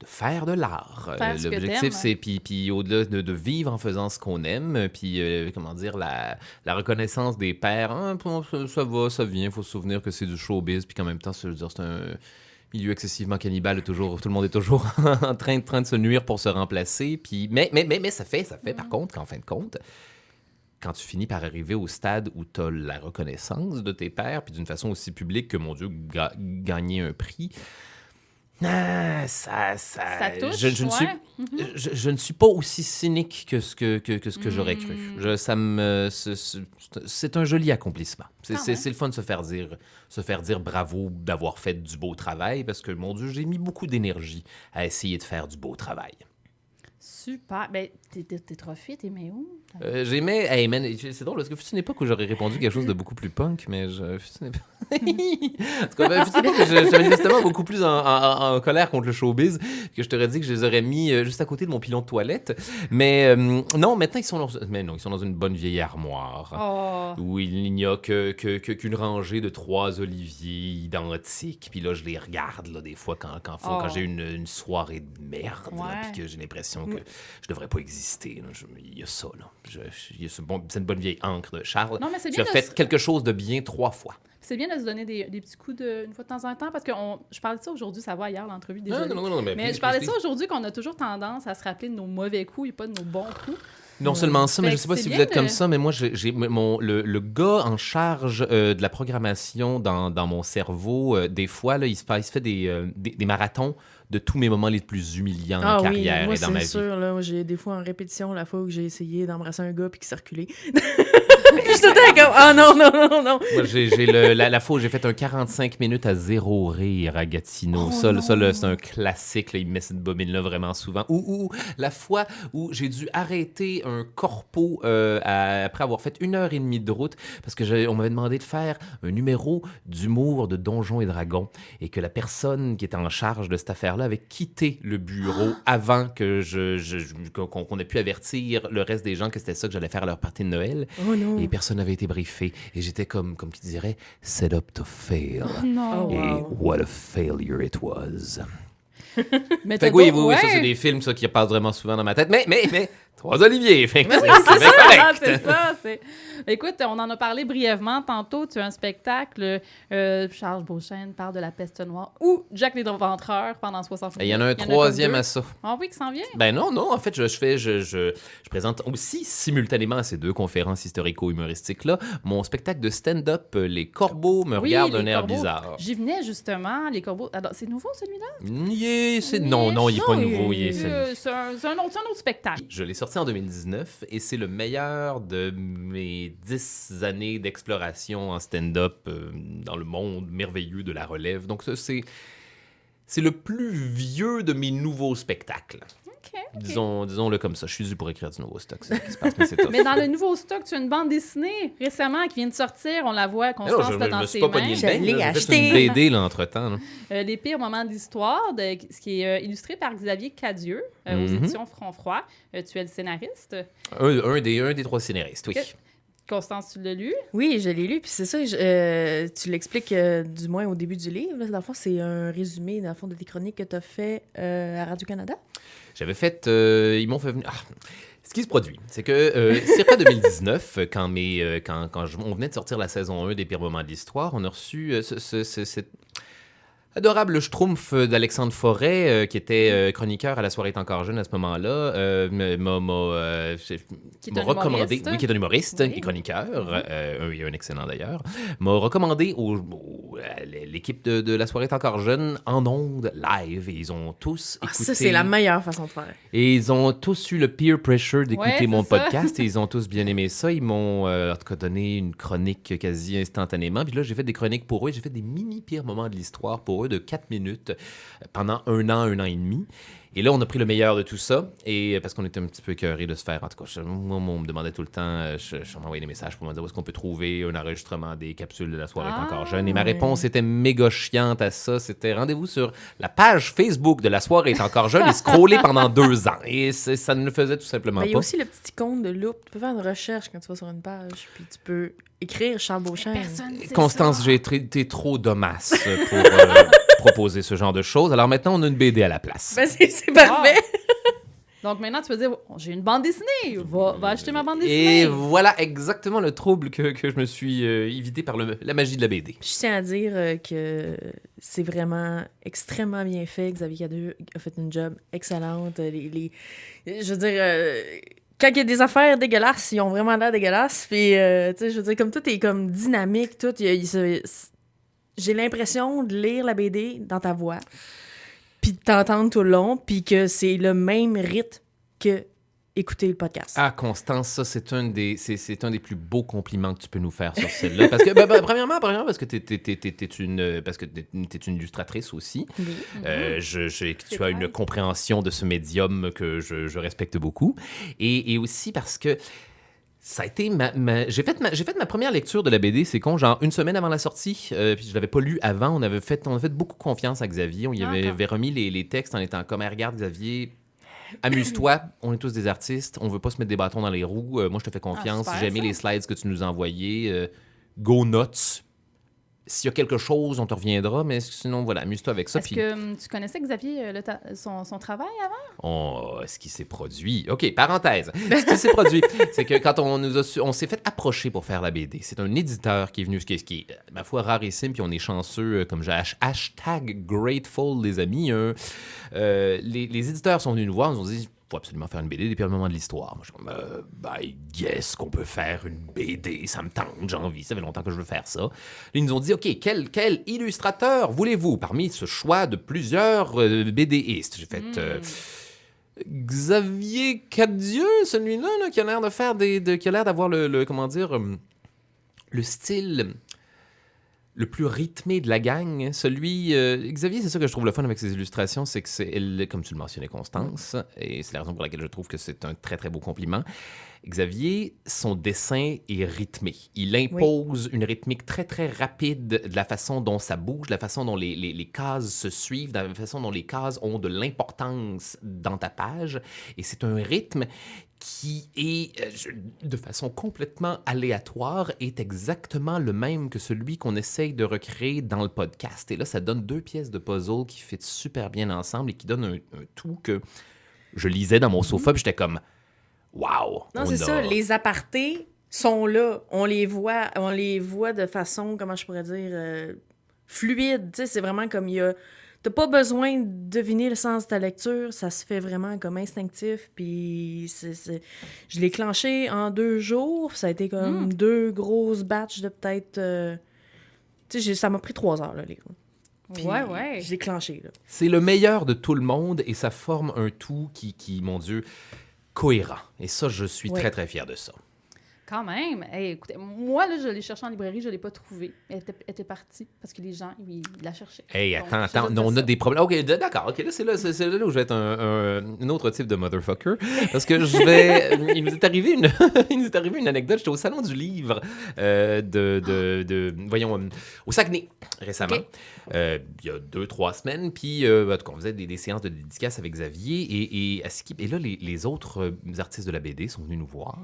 faire de l'art. L'objectif, c'est puis au-delà de vivre en faisant ce qu'on aime, puis comment dire, la reconnaissance des pairs, ça va, ça vient, il faut se souvenir que c'est du showbiz, puis qu'en même temps, c'est un milieu excessivement cannibale, tout le monde est toujours en train de se nuire pour se remplacer, puis mais ça fait par contre qu'en fin de compte, quand tu finis par arriver au stade où tu as la reconnaissance de tes pairs, puis d'une façon aussi publique que, mon Dieu, gagner un prix... ça touche, je ne suis pas aussi cynique que ce que j'aurais cru. C'est un joli accomplissement. C'est le fun de se faire dire bravo d'avoir fait du beau travail, parce que, mon Dieu, j'ai mis beaucoup d'énergie à essayer de faire du beau travail. Super. Ben, t'es trophée, t'aimais où? J'aimais... Hey, man, c'est drôle, parce que fut une époque où j'aurais répondu quelque chose de beaucoup plus punk, mais fut une époque... En tout cas, fut une époque où j'avais manifestement beaucoup plus en colère contre le showbiz, que je t'aurais dit que je les aurais mis juste à côté de mon pilon de toilette. Mais non, maintenant, ils sont dans une bonne vieille armoire, où il n'y a qu'une rangée de 3 oliviers identiques. Puis là, je les regarde, là, des fois, quand j'ai une soirée de merde, puis que j'ai l'impression que je devrais pas exister. Là. Il y a ça, là. C'est une bonne vieille encre de Charles. Non, mais c'est tu bien as fait quelque chose de bien 3 fois. C'est bien de se donner des petits coups une fois de temps en temps, parce que je parlais de ça aujourd'hui, ça va hier, l'entrevue, désolé. Non, mais je parlais de ça aujourd'hui, qu'on a toujours tendance à se rappeler de nos mauvais coups et pas de nos bons coups. Non seulement ça, mais je sais pas si vous êtes comme ça, mais moi, le gars en charge de la programmation dans mon cerveau, des fois, là, il se fait des marathons de tous mes moments les plus humiliants en carrière moi, et dans ma vie. c'est sûr, là, j'ai des fois en répétition la fois où j'ai essayé d'embrasser un gars puis qui s'est reculé. Je suis tout le temps comme non. Moi, j'ai la fois où j'ai fait un 45 minutes à 0 rire à Gatineau. Ça, c'est un classique. Là, il me met cette bobine-là vraiment souvent. Ou la fois où j'ai dû arrêter un corpo après avoir fait 1h30 de route parce que on m'avait demandé de faire un numéro d'humour de Donjons et Dragons et que la personne qui était en charge de cette affaire-là avait quitté le bureau avant que qu'on ait pu avertir le reste des gens que c'était ça que j'allais faire à leur party de Noël. Oh non. Et personne n'avait été briefé. Et j'étais comme qui dirait, set up to fail. Non. Et what a failure it was. Mais Fait que oui, ça, c'est des films ça, qui passent vraiment souvent dans ma tête. Mais 3 Olivier, fait que c'est bien Ah, correct. c'est ça. Écoute, on en a parlé brièvement tantôt. Tu as un spectacle, Charles Beauchesne parle de la peste noire ou Jack l'Éventreur pendant 60 minutes. Il y en a un troisième à ça. Ah oui, qui s'en vient? Ben non, en fait, je présente aussi simultanément à ces 2 conférences historico-humoristiques-là mon spectacle de stand-up Les Corbeaux me regardent d'un air bizarre. J'y venais justement, Les Corbeaux. Alors, c'est nouveau celui-là? Non, il n'est pas nouveau. C'est un autre spectacle. Je l'ai sorti en 2019 et c'est le meilleur de mes 10 années d'exploration en stand-up dans le monde merveilleux de la relève. Donc ça, c'est le plus vieux de mes nouveaux spectacles. OK. Disons-le comme ça. Je suis dû pour écrire du nouveau stock. C'est ce qui se passe, mais c'est tough. Mais dans le nouveau stock, tu as une bande dessinée récemment qui vient de sortir. On la voit, Constance, là, dans ses mains. Je l'ai J'ai fait acheté. une BD là, entre-temps. Là. Les pires moments de l'histoire, ce qui est illustré par Xavier Cadieux aux éditions Front-Froid. Tu es le scénariste. Un des 3 scénaristes, oui. Ok. Constance, tu l'as lu? Oui, je l'ai lu, puis c'est ça, tu l'expliques du moins au début du livre. Là, dans le fond, c'est un résumé, dans le fond, de tes chroniques que tu as fait à Radio-Canada. J'avais fait... ils m'ont fait venir... Ce qui se produit, c'est que circa 2019, quand on venait de sortir la saison 1 des pires moments de l'histoire, on a reçu cette adorable schtroumpf d'Alexandre Forêt, qui était chroniqueur à La soirée est encore jeune à ce moment-là, m'a recommandé, qui est un humoriste et chroniqueur, et un excellent d'ailleurs, m'a recommandé à l'équipe de La soirée est encore jeune en ondes live, et ils ont tous écouté. Ça, c'est la meilleure façon de faire. Et ils ont tous eu le peer pressure d'écouter mon c'est ça. podcast, et ils ont tous bien aimé ça. Ils m'ont en tout cas donné une chronique quasi instantanément. Puis là, j'ai fait des chroniques pour eux. J'ai fait des mini pires moments de l'histoire pour eux de 4 minutes pendant un an et demi. Et là, on a pris le meilleur de tout ça, et parce qu'on était un petit peu écœurés de se faire. En tout cas, moi, on me demandait tout le temps, je m'envoyais des messages pour me dire où est-ce qu'on peut trouver un enregistrement des capsules de La soirée est encore jeune. Et ma réponse était méga chiante à ça. C'était rendez-vous sur la page Facebook de La soirée est encore jeune et scroller pendant 2 ans. Et ça ne le faisait tout simplement Il y a pas. aussi le petit icône de loupe. Tu peux faire une recherche quand tu vas sur une page, puis tu peux écrire Charles Beauchesne. Constance, j'ai été trop d'homasse pour proposer ce genre de choses. Alors maintenant, on a une BD à la place. Ben, c'est parfait. Donc maintenant, tu peux dire, j'ai une bande dessinée, va acheter ma bande dessinée. Et voilà exactement le trouble que je me suis évité par la magie de la BD. Je tiens à dire que c'est vraiment extrêmement bien fait. Xavier Cadieux a fait une job excellente. Je veux dire, quand il y a des affaires dégueulasses, ils ont vraiment l'air dégueulasses. Puis, tu sais, je veux dire, comme tout est comme dynamique, tout. J'ai l'impression de lire la BD dans ta voix, puis de t'entendre tout le long, puis que c'est le même rythme que écouter le podcast. Ah, Constance, ça, c'est un des plus beaux compliments que tu peux nous faire sur celle-là. Parce que, premièrement, parce que t'es une illustratrice aussi. Oui. Tu as une compréhension de ce médium que je respecte beaucoup. Et aussi parce que ça a été j'ai fait ma première lecture de la BD, c'est con, genre 1 semaine avant la sortie, puis je l'avais pas lu avant. On a fait beaucoup confiance à Xavier. On y avait remis les textes en étant comme, regarde Xavier, amuse-toi, on est tous des artistes, on veut pas se mettre des bâtons dans les roues. Moi, je te fais confiance. super, J'ai aimé ça. les slides que tu nous as envoyés. Go nuts. S'il y a quelque chose, on te reviendra, mais sinon, voilà, amuse-toi avec ça. Est-ce que tu connaissais Xavier, son travail avant? Ce qui s'est produit... OK, parenthèse. Ce qui s'est produit, c'est que quand on s'est fait approcher pour faire la BD, c'est un éditeur qui est venu, ce qui est, ma foi, rarissime, puis on est chanceux, comme j'ai hashtag grateful, les amis. Les éditeurs sont venus nous voir, ils nous ont dit... faut absolument faire une BD des pires moments de l'histoire. Moi, je suis comme, I guess qu'on peut faire une BD, ça me tente, j'ai envie, ça fait longtemps que je veux faire ça. Ils nous ont dit, OK, quel illustrateur voulez-vous parmi ce choix de plusieurs BDistes? J'ai fait Xavier Cadieux, celui-là, là, qui a l'air de faire qui a l'air d'avoir le style le plus rythmé de la gang. Xavier, c'est ça que je trouve le fun avec ses illustrations, c'est que comme tu le mentionnais, Constance, et c'est la raison pour laquelle je trouve que c'est un très, très beau compliment. Xavier, son dessin est rythmé. Il impose une rythmique très, très rapide de la façon dont ça bouge, de la façon dont les cases se suivent, de la façon dont les cases ont de l'importance dans ta page. Et c'est un rythme qui est, de façon complètement aléatoire, est exactement le même que celui qu'on essaye de recréer dans le podcast. Et là, ça donne 2 pièces de puzzle qui fit super bien ensemble et qui donnent un tout que je lisais dans mon sofa, puis j'étais comme... wow! Non, c'est ça. Les apartés sont là. On les voit de façon, comment je pourrais dire, fluide. Tu sais, c'est vraiment comme il y a... T'as pas besoin de deviner le sens de ta lecture. Ça se fait vraiment comme instinctif. Puis je l'ai clenché en 2 jours. Ça a été comme 2 grosses batches de peut-être... Tu sais, ça m'a pris 3 heures, là, lire. Puis ouais. Je l'ai clenché, là. C'est le meilleur de tout le monde et ça forme un tout qui mon Dieu, cohérent. Et ça, je suis très, très fier de ça. Quand même. Hey, écoutez, moi, là, je l'ai cherché en librairie, je ne l'ai pas trouvé. Elle était partie parce que les gens, ils la cherchaient. Hey, Donc, attends, on a des problèmes. OK, d'accord. OK, là, c'est là où je vais être un autre type de motherfucker. Parce que il nous est arrivé une anecdote. J'étais au Salon du Livre voyons, au Saguenay, récemment. Okay. Il y a 2-3 semaines. Puis, en tout cas, on faisait des séances de dédicaces avec Xavier. Et là, les autres artistes de la BD sont venus nous voir.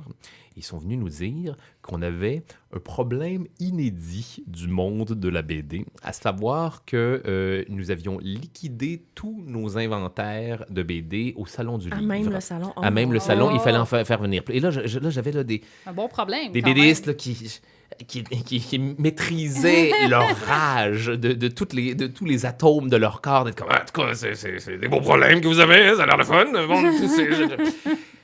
Ils sont venus nous dire qu'on avait un problème inédit du monde de la BD, à savoir que nous avions liquidé tous nos inventaires de BD au Salon du Livre. Même le salon. À même le salon, il fallait en faire venir. Et là, j'avais un bon problème. Des BDistes là, qui maîtrisaient leur rage de tous les atomes de leur corps, d'être comme, en tout cas, c'est des beaux problèmes que vous avez, ça a l'air le fun. Bon,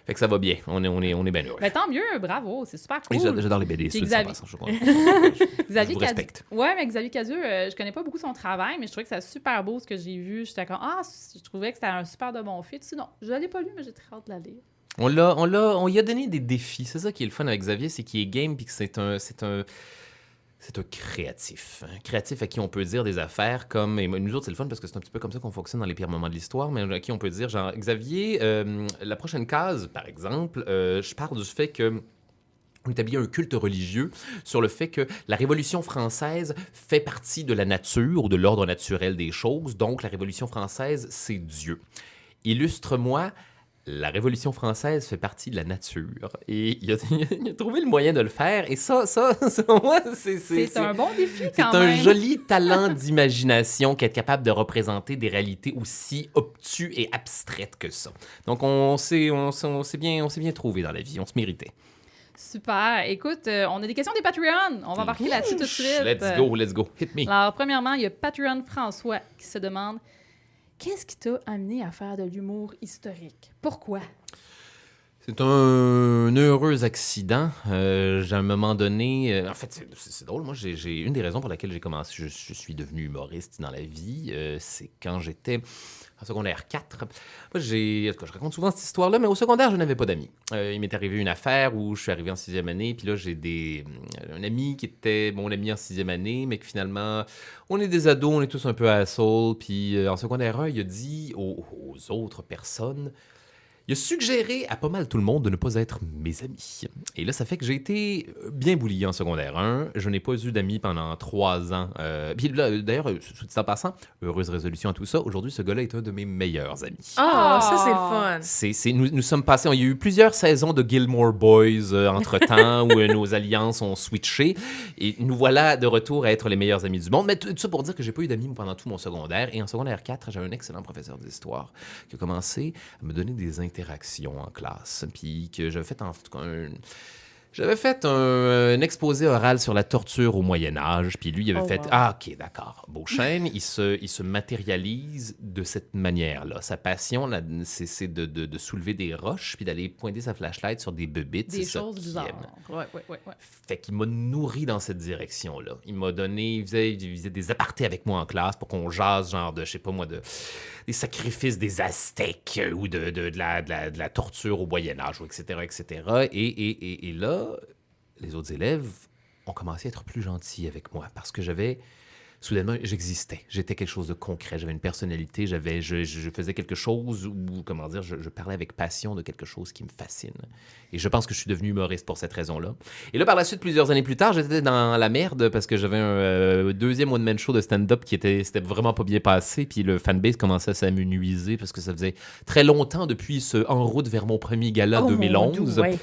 fait que ça va bien, on est bien heureux. Mais tant mieux, bravo, c'est super cool. J'adore les BD, Xavier... je vous respecte. Ouais, mais Xavier Cadieux, je connais pas beaucoup son travail, mais je trouvais que c'était super beau ce que j'ai vu. J'étais comme, je trouvais que c'était un super de bon fit. Sinon, je l'ai pas lu, mais j'ai très hâte de la lire. On lui a donné des défis. C'est ça qui est le fun avec Xavier, c'est qu'il est game puis que c'est un créatif. Un créatif à qui on peut dire des affaires comme... Et nous autres, c'est le fun parce que c'est un petit peu comme ça qu'on fonctionne dans les pires moments de l'histoire, mais à qui on peut dire, genre, Xavier, la prochaine case, par exemple, je parle du fait que on établit un culte religieux sur le fait que la Révolution française fait partie de la nature ou de l'ordre naturel des choses, donc la Révolution française, c'est Dieu. Illustre-moi... La Révolution française fait partie de la nature. Et il a trouvé le moyen de le faire. Et ça moi, c'est un bon défi quand même. C'est un joli talent talent d'imagination qu'être capable de représenter des réalités aussi obtues et abstraites que ça. Donc, on s'est bien trouvé dans la vie. On se méritait. Super. Écoute, on a des questions des Patreons. On va embarquer là-dessus tout de suite. Let's go. Hit me. Alors, premièrement, il y a Patreon François qui se demande... Qu'est-ce qui t'a amené à faire de l'humour historique? Pourquoi? C'est un heureux accident. À un moment donné... en fait, c'est drôle. Moi, j'ai une des raisons pour laquelle j'ai commencé... Je suis devenu humoriste dans la vie. C'est quand j'étais en secondaire 4. Moi, je raconte souvent cette histoire-là, mais au secondaire, je n'avais pas d'amis. Il m'est arrivé une affaire où je suis arrivé en 6e année, puis là, j'ai un ami qui était mon ami en 6e année, mais que finalement, on est des ados, on est tous un peu assholes, puis en secondaire 1, il a dit aux autres personnes... Il a suggéré à pas mal tout le monde de ne pas être mes amis. Et là, ça fait que j'ai été bien boulié en secondaire 1. Je n'ai pas eu d'amis pendant 3 ans. Puis là, d'ailleurs, tout en passant, heureuse résolution à tout ça, aujourd'hui, ce gars-là est un de mes meilleurs amis. Ça, c'est le fun. Nous sommes passés... Il y a eu plusieurs saisons de Gilmore Boys entre-temps où nos alliances ont switché. Et nous voilà de retour à être les meilleurs amis du monde. Mais tout ça pour dire que j'ai pas eu d'amis pendant tout mon secondaire. Et en secondaire 4, j'avais un excellent professeur d'histoire qui a commencé à me donner des interactions en classe, puis que j'avais fait un exposé oral sur la torture au Moyen-Âge, puis lui, il avait fait « Ah, OK, d'accord. » Beauchesne, il se matérialise de cette manière-là. Sa passion, là, c'est de soulever des roches, puis d'aller pointer sa flashlight sur des bébites. Des choses bizarres. Ouais. Fait qu'il m'a nourri dans cette direction-là. Il faisait des apartés avec moi en classe pour qu'on jase, genre de, je sais pas moi, des sacrifices des Aztèques ou de la torture au Moyen-Âge, etc. Et là, les autres élèves ont commencé à être plus gentils avec moi parce que soudainement, j'existais. J'étais quelque chose de concret. J'avais une personnalité. Je faisais quelque chose où, comment dire, je parlais avec passion de quelque chose qui me fascine. Et je pense que je suis devenu humoriste pour cette raison-là. Et là, par la suite, plusieurs années plus tard, j'étais dans la merde parce que j'avais un deuxième one-man show de stand-up c'était vraiment pas bien passé. Puis le fanbase commençait à s'amenuiser parce que ça faisait très longtemps depuis ce En route vers mon premier gala 2011. Ouais.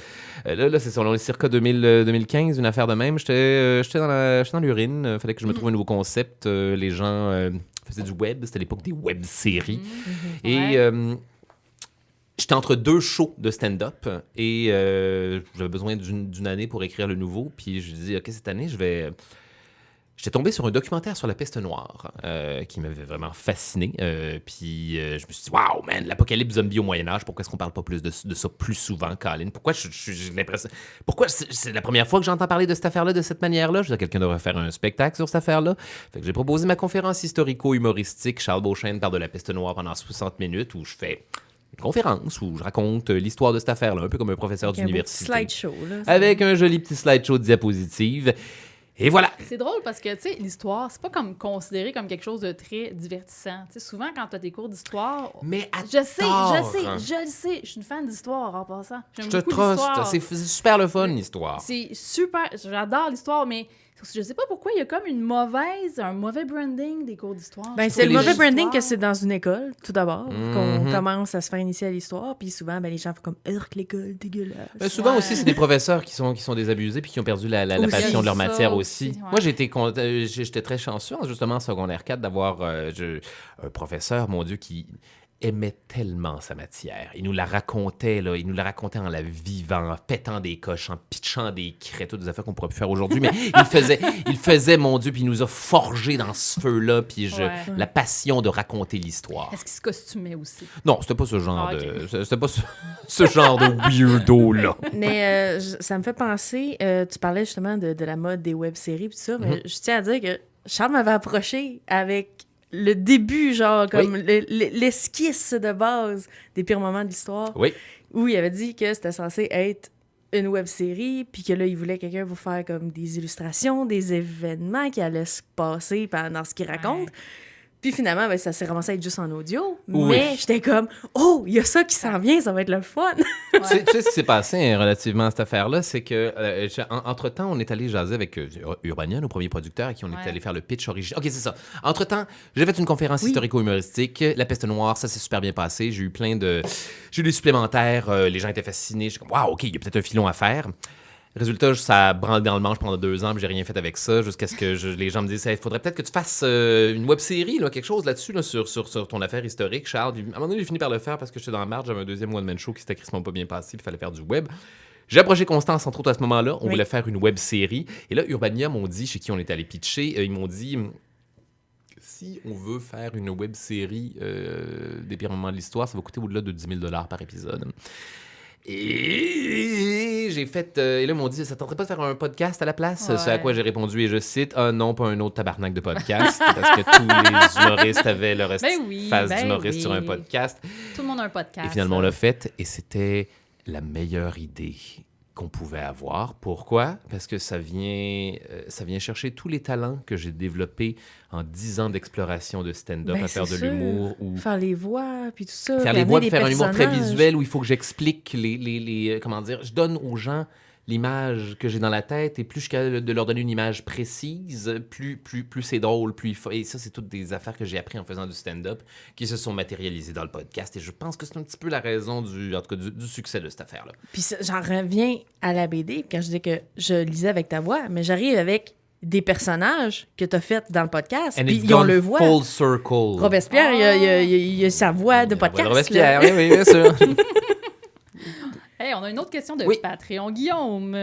Là, c'est ça. On est circa 2015, une affaire de même. J'étais dans l'urine. Il fallait que je me trouve un nouveau concept. Les gens faisaient du web. C'était l'époque des web-séries. Et j'étais entre 2 shows de stand-up et j'avais besoin d'une année pour écrire le nouveau. Puis je dis, OK, cette année, J'étais tombé sur un documentaire sur la peste noire qui m'avait vraiment fasciné. Puis je me suis dit, waouh, man, l'apocalypse zombie au Moyen-Âge, pourquoi est-ce qu'on parle pas plus de ça plus souvent, Colin? Pourquoi j'ai l'impression. Pourquoi c'est la première fois que j'entends parler de cette affaire-là de cette manière-là? Je veux dire, quelqu'un devrait faire un spectacle sur cette affaire-là. Fait que j'ai proposé ma conférence historico-humoristique. Charles Beauchesne parle de la peste noire pendant 60 minutes où je fais une conférence où je raconte l'histoire de cette affaire-là, un peu comme un professeur d'université. Un slideshow, là. Avec un joli petit slideshow de diapositives. Et voilà! C'est drôle parce que, tu sais, l'histoire, c'est pas comme considéré comme quelque chose de très divertissant. Tu sais, souvent, quand t'as des cours d'histoire... Mais à Je sais, tort. je le sais. Je suis une fan d'histoire, en passant. Je J'aime te beaucoup truste. l'histoire. C'est super le fun, l'histoire. C'est super... J'adore l'histoire, mais je sais pas pourquoi il y a comme un mauvais branding des cours d'histoire. Ben, Je c'est trouve le que mauvais l'histoire- branding que c'est dans une école, tout d'abord, qu'on Mhm. commence à se faire initier à l'histoire, puis souvent, ben, les gens font comme « Urk, l'école, dégueulasse Mais souvent Ouais. aussi, c'est des professeurs qui sont désabusés puis qui ont perdu la Aussi. passion de leur Ça matière aussi, aussi. ouais. Moi, j'étais très chanceux, justement, en secondaire 4, d'avoir un professeur, mon Dieu, qui aimait tellement sa matière. Il nous la racontait, là. Il nous la racontait en la vivant, en pétant des coches, en pitchant des craies, toutes des affaires qu'on pourrait plus faire aujourd'hui. Mais il faisait, mon Dieu, puis il nous a forgé dans ce feu-là, puis Ouais. la passion de raconter l'histoire. Est-ce qu'il se costumait aussi? Non, c'était pas ce genre Ah, ok. c'était pas ce genre de weirdo-là. ». Mais ça me fait penser, tu parlais justement de la mode des web-séries et tout ça, mais je tiens à dire que Charles m'avait approché avec le début, genre, comme l'esquisse de base des pires moments de l'histoire, Oui. où il avait dit que c'était censé être une web-série, puis que là, il voulait quelqu'un pour faire comme des illustrations, des événements qui allaient se passer pendant ce qu'il raconte. Puis finalement, ben, ça s'est ramassé à être juste en audio. Oui. Mais j'étais comme, oh, il y a ça qui s'en vient, ça va être le fun. Tu sais ce qui s'est passé relativement à cette affaire-là, c'est que entre-temps, on est allé jaser avec Urbania, nos premiers producteurs, à qui on est allé faire le pitch original. OK, c'est ça. Entre-temps, j'ai fait une conférence historico-humoristique. La peste noire, ça s'est super bien passé. J'ai eu des supplémentaires. Les gens étaient fascinés. J'ai comme, waouh, OK, il y a peut-être un filon à faire. Résultat, ça branle dans le manche pendant 2 ans, puis j'ai rien fait avec ça, jusqu'à ce que les gens me disent, il faudrait peut-être que tu fasses une web-série, là, quelque chose là-dessus, là, sur ton affaire historique, Charles. Puis, à un moment donné, j'ai fini par le faire parce que j'étais dans la marge, j'avais un deuxième one-man show qui s'était crissement pas bien passé, puis il fallait faire du web. J'ai approché Constance, entre autres, à ce moment-là. On voulait faire une web-série. Et là, Urbania m'ont dit, chez qui on est allé pitcher, ils m'ont dit, si on veut faire une web-série des pires moments de l'histoire, ça va coûter au-delà de 10 000 $ par épisode. Et j'ai fait... et là, ils m'ont dit, ça tenterait pas de faire un podcast à la place? C'est à quoi j'ai répondu, et je cite, « Ah non, pas un autre tabarnak de podcast. » Parce que tous les humoristes avaient leur phase d'humoriste sur un podcast. Tout le monde a un podcast. Et finalement, on l'a fait, et c'était la meilleure idée qu'on pouvait avoir. Pourquoi? Parce que ça vient chercher tous les talents que j'ai développés en 10 ans d'exploration de stand-up, Ben, à faire c'est de sûr. l'humour. Faire les voix, puis tout ça. Faire puis les voix, amener faire un des humour très personnages. visuel où il faut que j'explique comment dire, je donne aux gens l'image que j'ai dans la tête, et plus je suis capable de leur donner une image précise, plus c'est drôle, et ça, c'est toutes des affaires que j'ai appris en faisant du stand-up qui se sont matérialisées dans le podcast, et je pense que c'est un petit peu la raison du succès de cette affaire-là. Puis j'en reviens à la BD, quand je dis que je lisais avec ta voix, mais j'arrive avec des personnages que tu as fait dans le podcast, And puis it's on gone le voit. full circle. Robespierre, il a sa voix de podcast. Robespierre, là. oui, bien sûr. Hey, on a une autre question de Patreon. Guillaume,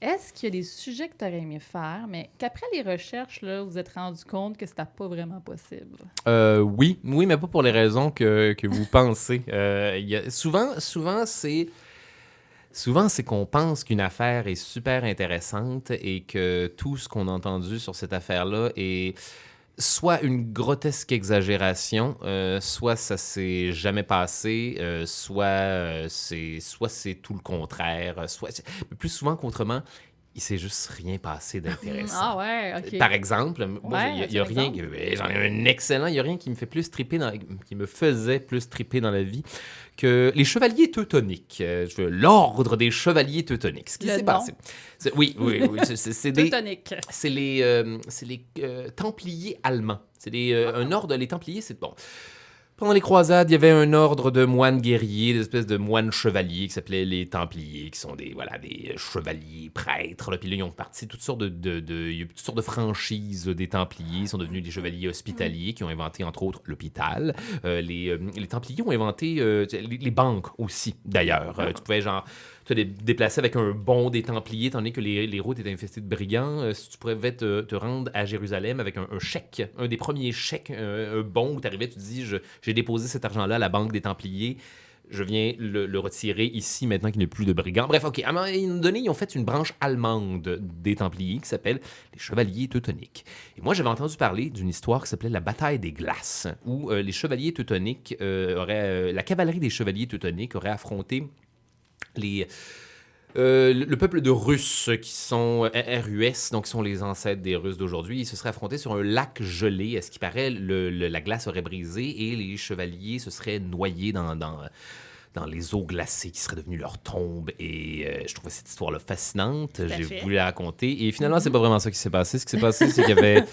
est-ce qu'il y a des sujets que tu aurais aimé faire, mais qu'après les recherches, là, vous vous êtes rendu compte que c'était pas vraiment possible? Oui, mais pas pour les raisons que vous pensez. Souvent, c'est qu'on pense qu'une affaire est super intéressante et que tout ce qu'on a entendu sur cette affaire-là est soit une grotesque exagération, soit ça s'est jamais passé, soit c'est tout le contraire, mais plus souvent qu'autrement, il s'est juste rien passé d'intéressant. Ah ouais, OK. Par exemple, il y a rien, j'en ai un excellent, il y a rien qui me fait plus triper qui me faisait plus triper dans la vie que les chevaliers teutoniques, l'ordre des chevaliers teutoniques. Ce qui s'est passé. Oui, c'est des Teutonique. c'est les Templiers allemands. C'est un ordre, les Templiers, c'est bon. Pendant les croisades, il y avait un ordre de moines guerriers, des espèces de moines chevaliers qui s'appelaient les Templiers, qui sont des chevaliers, prêtres. Là. Puis là, ils ont parti toutes sortes toutes sortes de franchises des Templiers. Ils sont devenus des chevaliers hospitaliers qui ont inventé, entre autres, l'hôpital. Les Templiers ont inventé les banques aussi, d'ailleurs. Tu pouvais, te déplacer avec un bon des Templiers, tandis que les routes étaient infestées de brigands. Si tu pouvais te rendre à Jérusalem avec un chèque, un des premiers chèques, un bon où tu arrivais, tu te dis, j'ai déposé cet argent-là à la banque des Templiers, je viens le retirer ici maintenant qu'il n'y a plus de brigands. Bref, OK. À un moment donné, ils ont fait une branche allemande des Templiers qui s'appelle les Chevaliers Teutoniques. Et moi, j'avais entendu parler d'une histoire qui s'appelait la Bataille des Glaces, où les Chevaliers Teutoniques la cavalerie des Chevaliers Teutoniques aurait affronté le peuple de Russes, qui sont RUS, donc qui sont les ancêtres des Russes d'aujourd'hui. Ils se seraient affrontés sur un lac gelé. À ce qui paraît, la glace aurait brisé et les chevaliers se seraient noyés dans les eaux glacées qui seraient devenues leur tombe. Et je trouvais cette histoire-là fascinante. J'ai voulu la raconter. Et finalement, c'est pas vraiment ça qui s'est passé. Ce qui s'est passé, c'est qu'il y avait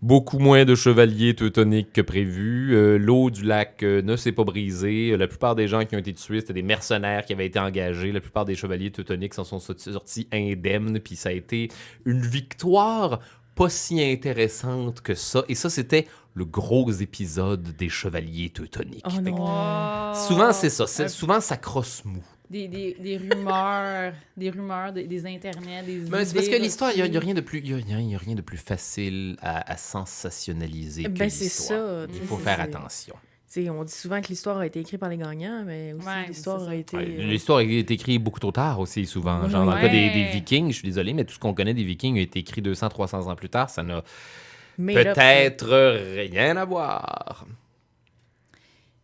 beaucoup moins de chevaliers teutoniques que prévu. L'eau du lac ne s'est pas brisée. La plupart des gens qui ont été tués, c'était des mercenaires qui avaient été engagés. La plupart des chevaliers teutoniques s'en sont sortis indemnes. Puis ça a été une victoire pas si intéressante que ça. Et ça, c'était le gros épisode des chevaliers teutoniques. Oh non. Oh. Souvent, c'est ça. Souvent, ça crosse mou. Des rumeurs, des internets, des Mais c'est parce que idées l'histoire, il n'y a reçues. rien de plus facile à sensationnaliser que Ben, c'est l'histoire. ça. Il faut faire attention. T'sais, on dit souvent que l'histoire a été écrite par les gagnants, mais aussi Ouais, l'histoire c'est ça. a été... Ouais, l'histoire a été écrite beaucoup trop tard aussi, souvent. Genre, dans le Ouais. cas des Vikings, je suis désolé, mais tout ce qu'on connaît des Vikings a été écrit 200-300 ans plus tard. Ça n'a made up. peut-être rien à voir.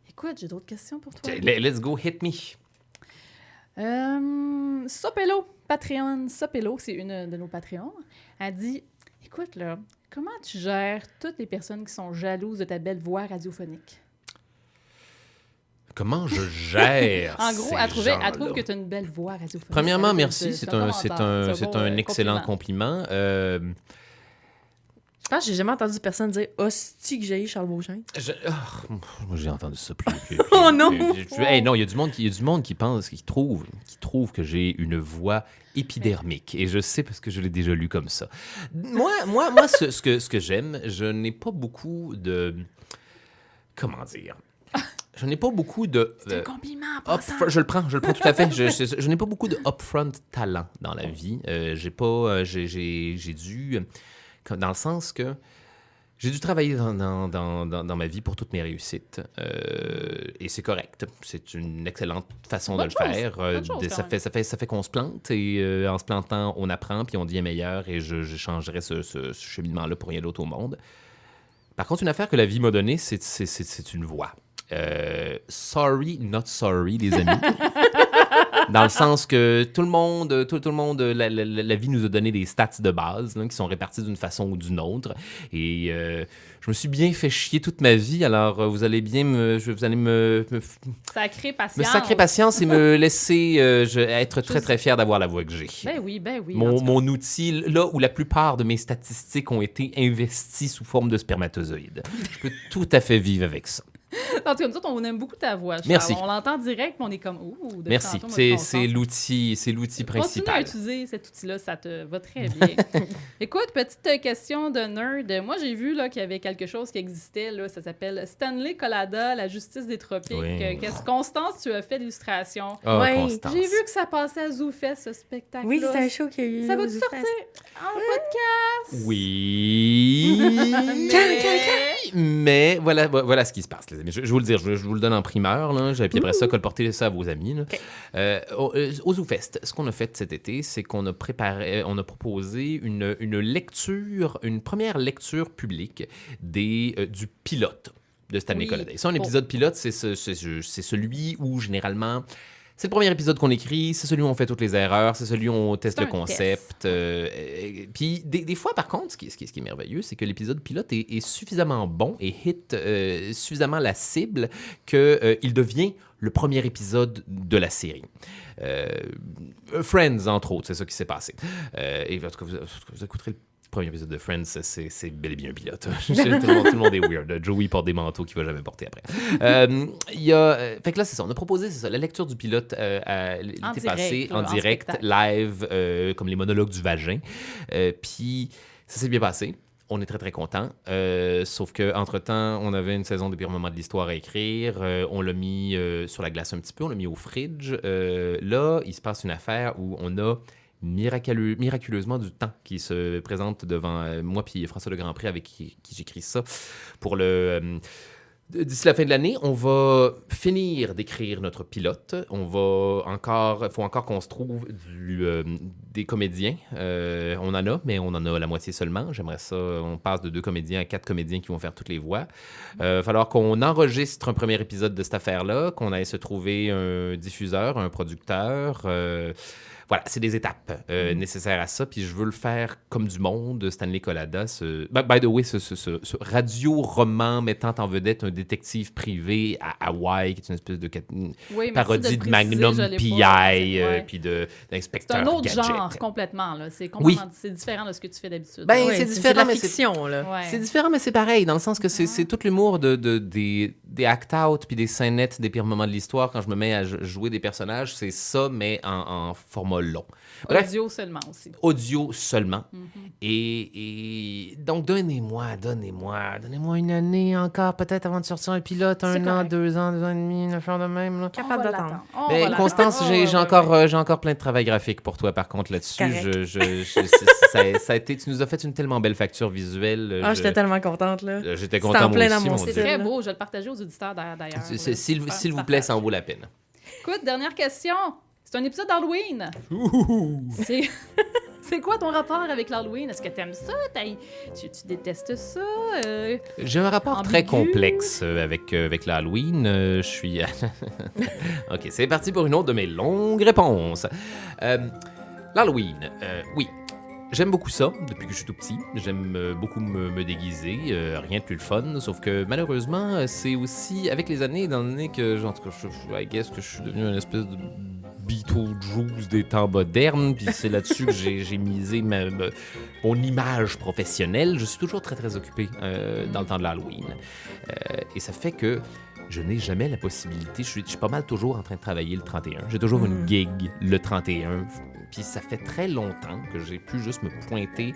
Écoute, j'ai d'autres questions pour toi. Let's go, hit me. Sopello, Patreon Sopello, c'est une de nos Patreons. Elle dit, écoute là, comment tu gères toutes les personnes qui sont jalouses de ta belle voix radiophonique? Comment je gère En gros, ces elle trouve gens-là? que tu as une belle voix radiophonique. Premièrement, Ça, merci. c'est C'est un excellent compliment. Je pense que j'ai jamais entendu personne dire « Hostie que j'ai Charles Beauchamp Moi, j'ai entendu ça plus. Oh non! Hey, non, il y a du monde qui pense, qui trouve que j'ai une voix épidermique. Et je sais parce que je l'ai déjà lu comme ça. Moi, ce que j'aime, je n'ai pas beaucoup de... Comment dire? Je n'ai pas beaucoup de... C'est un compliment. Je le prends tout à fait. Je n'ai pas beaucoup de upfront talent dans la vie. J'ai dû... Dans le sens que j'ai dû travailler dans ma vie pour toutes mes réussites. Et c'est correct. C'est une excellente façon de le faire. Ça fait qu'on se plante. Et en se plantant, on apprend, puis on devient meilleur. Et je changerais ce cheminement-là pour rien d'autre au monde. Par contre, une affaire que la vie m'a donnée, c'est une voix. Sorry, not sorry, les amis. Dans le sens que tout le monde, la vie nous a donné des stats de base là, qui sont répartis d'une façon ou d'une autre. Et je me suis bien fait chier toute ma vie. Alors, vous allez me Sacrée patience. me sacrer patience et me laisser être très, très fier d'avoir la voix que j'ai. Ben oui. Mon outil, là où la plupart de mes statistiques ont été investies sous forme de spermatozoïdes. Je peux tout à fait vivre avec ça. En tout cas, nous autres, on aime beaucoup ta voix, Charles. Merci. On l'entend direct, mais on est comme... Ouh, de Merci. tantôt, moi, C'est l'outil Continue principal. à utiliser cet outil-là, ça te va très bien. Écoute, petite question de nerd. Moi, j'ai vu là, qu'il y avait quelque chose qui existait, là, ça s'appelle Stanley Collada, la justice des tropiques. Oui. Constance, tu as fait l'illustration. Ah, Ouais. Constance. J'ai vu que ça passait à ZooFest, ce spectacle-là. Oui, c'est un show qui a eu... Ça va-tu sortir en podcast? Oui. Mais voilà ce qui se passe, les amis. Je vais vous le dire, je vous le donne en primeur. Là. Puis après ça, colportez ça à vos amis. Là. Okay. Au ZooFest, ce qu'on a fait cet été, c'est qu'on a proposé une première lecture publique du pilote de Stanley Oui. Collada. Et ça, un épisode pilote, c'est celui où, généralement... C'est le premier épisode qu'on écrit, c'est celui où on fait toutes les erreurs, c'est celui où on teste C'est le un concept. Puis des fois, par contre, ce qui est merveilleux, c'est que l'épisode pilote est suffisamment bon et hit suffisamment la cible qu'il devient le premier épisode de la série. Friends, entre autres, c'est ça qui s'est passé. Et en tout cas, vous écouterez premier épisode de Friends, c'est bel et bien un pilote. tout le monde est weird. Joey porte des manteaux qu'il va jamais porter après. Fait que là, c'est ça. On a proposé la lecture du pilote l'été passé, en direct, live, comme les monologues du vagin. Puis ça s'est bien passé. On est très, très contents. Sauf qu'entre-temps, on avait une saison des pires moments de l'histoire à écrire. On l'a mis sur la glace un petit peu. On l'a mis au fridge. Là, il se passe une affaire où on a miraculeusement du temps qui se présente devant moi puis François Le Grandpré avec qui j'écris ça pour le... D'ici la fin de l'année, on va finir d'écrire notre pilote. Il faut encore qu'on se trouve des comédiens. On en a, mais on en a la moitié seulement. J'aimerais ça. On passe de 2 comédiens à 4 comédiens qui vont faire toutes les voix. Il va falloir qu'on enregistre un premier épisode de cette affaire-là, qu'on aille se trouver un diffuseur, un producteur. Voilà, c'est des étapes nécessaires à ça. Puis je veux le faire comme du monde. Stanley Collada, by the way, ce radio-roman mettant en vedette un détective privé à Hawaï, qui est une espèce de parodie de Magnum P.I. Puis d'inspecteur Gadget. C'est un autre genre complètement. Là. C'est différent de ce que tu fais d'habitude. Ben, c'est différent, mais fiction, là. Ouais. C'est différent, mais c'est pareil, dans le sens que c'est tout l'humour des act-out puis des scénettes des pires moments de l'histoire. Quand je me mets à jouer des personnages, c'est ça, mais en format long. Bref, audio seulement aussi. Audio seulement. Et donc, donnez-moi une année encore, peut-être avant de sortir un pilote, 1 an, 2 ans, 2 ans et demi, une affaire de même. Là. Capable d'attendre. Mais Constance, j'ai encore plein de travail graphique pour toi, par contre, là-dessus. Tu nous as fait une tellement belle facture visuelle. J'étais tellement contente, là. J'étais content, moi aussi. C'est très beau, je vais le partager aux auditeurs d'ailleurs. S'il vous plaît, ça en vaut la peine. Écoute, dernière question. C'est un épisode d'Halloween. C'est quoi ton rapport avec l'Halloween? Est-ce que t'aimes ça? Tu détestes ça? J'ai un rapport très complexe avec l'Halloween. Je suis... OK, c'est parti pour une autre de mes longues réponses. L'Halloween, oui. J'aime beaucoup ça depuis que je suis tout petit. J'aime beaucoup me déguiser. Rien de plus le fun. Sauf que malheureusement, c'est aussi avec les années, étant donné que, en tout cas, I guess que je suis devenu une espèce de Beetlejuice des temps modernes. Puis c'est là-dessus que j'ai misé mon image professionnelle. Je suis toujours très, très occupé dans le temps de l'Halloween. Et ça fait que je n'ai jamais la possibilité. Je suis pas mal toujours en train de travailler le 31. J'ai toujours une gig le 31. Puis ça fait très longtemps que j'ai pu juste me pointer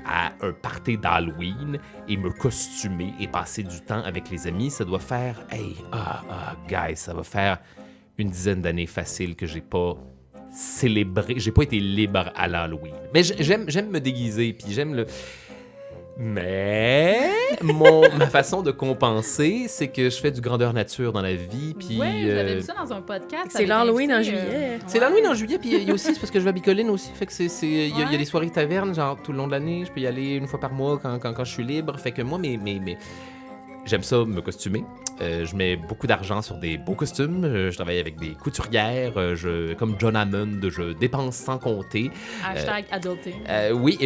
à un party d'Halloween et me costumer et passer du temps avec les amis. Ça doit faire, guys, ça va faire une dizaine d'années facile que j'ai pas célébré, j'ai pas été libre à l'Halloween. Mais j'aime me déguiser, puis j'aime le... Mais ma façon de compenser, c'est que je fais du grandeur nature dans la vie. Puis, oui, j'avais vu ça dans un podcast. C'est l'Halloween en juillet. C'est l'Halloween en juillet, puis il y a aussi, c'est parce que je vais à Bicoline aussi, fait que il y a des soirées taverne, genre tout le long de l'année. Je peux y aller une fois par mois quand je suis libre. Fait que moi, j'aime ça me costumer. Je mets beaucoup d'argent sur des beaux costumes. Je travaille avec des couturières. Comme John Hammond, je dépense sans compter. Hashtag adulting. Oui,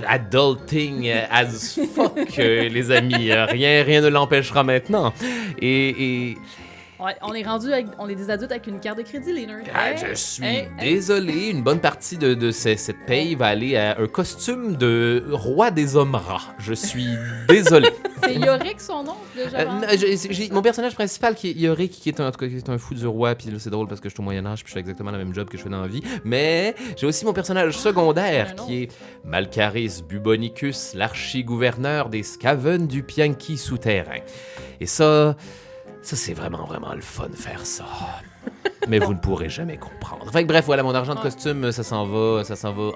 adulting as fuck, les amis. Rien ne l'empêchera maintenant. Et Ouais, on est des adultes avec une carte de crédit, Leonard. Je suis désolé. Une bonne partie de cette paye va aller à un costume de roi des hommes rats. Je suis désolé. C'est Yorick son nom, déjà. Mon personnage principal qui est Yorick, qui est un fou du roi. Puis là, c'est drôle parce que je suis au Moyen-Âge puis je fais exactement le même job que je fais dans la vie. Mais j'ai aussi mon personnage secondaire qui est Malcaris Bubonicus, l'archigouverneur des Scaven du Pianki souterrain. Et ça, c'est vraiment, vraiment le fun de faire ça. Mais vous ne pourrez jamais comprendre. Fait que bref, voilà, mon argent de costume, ça s'en va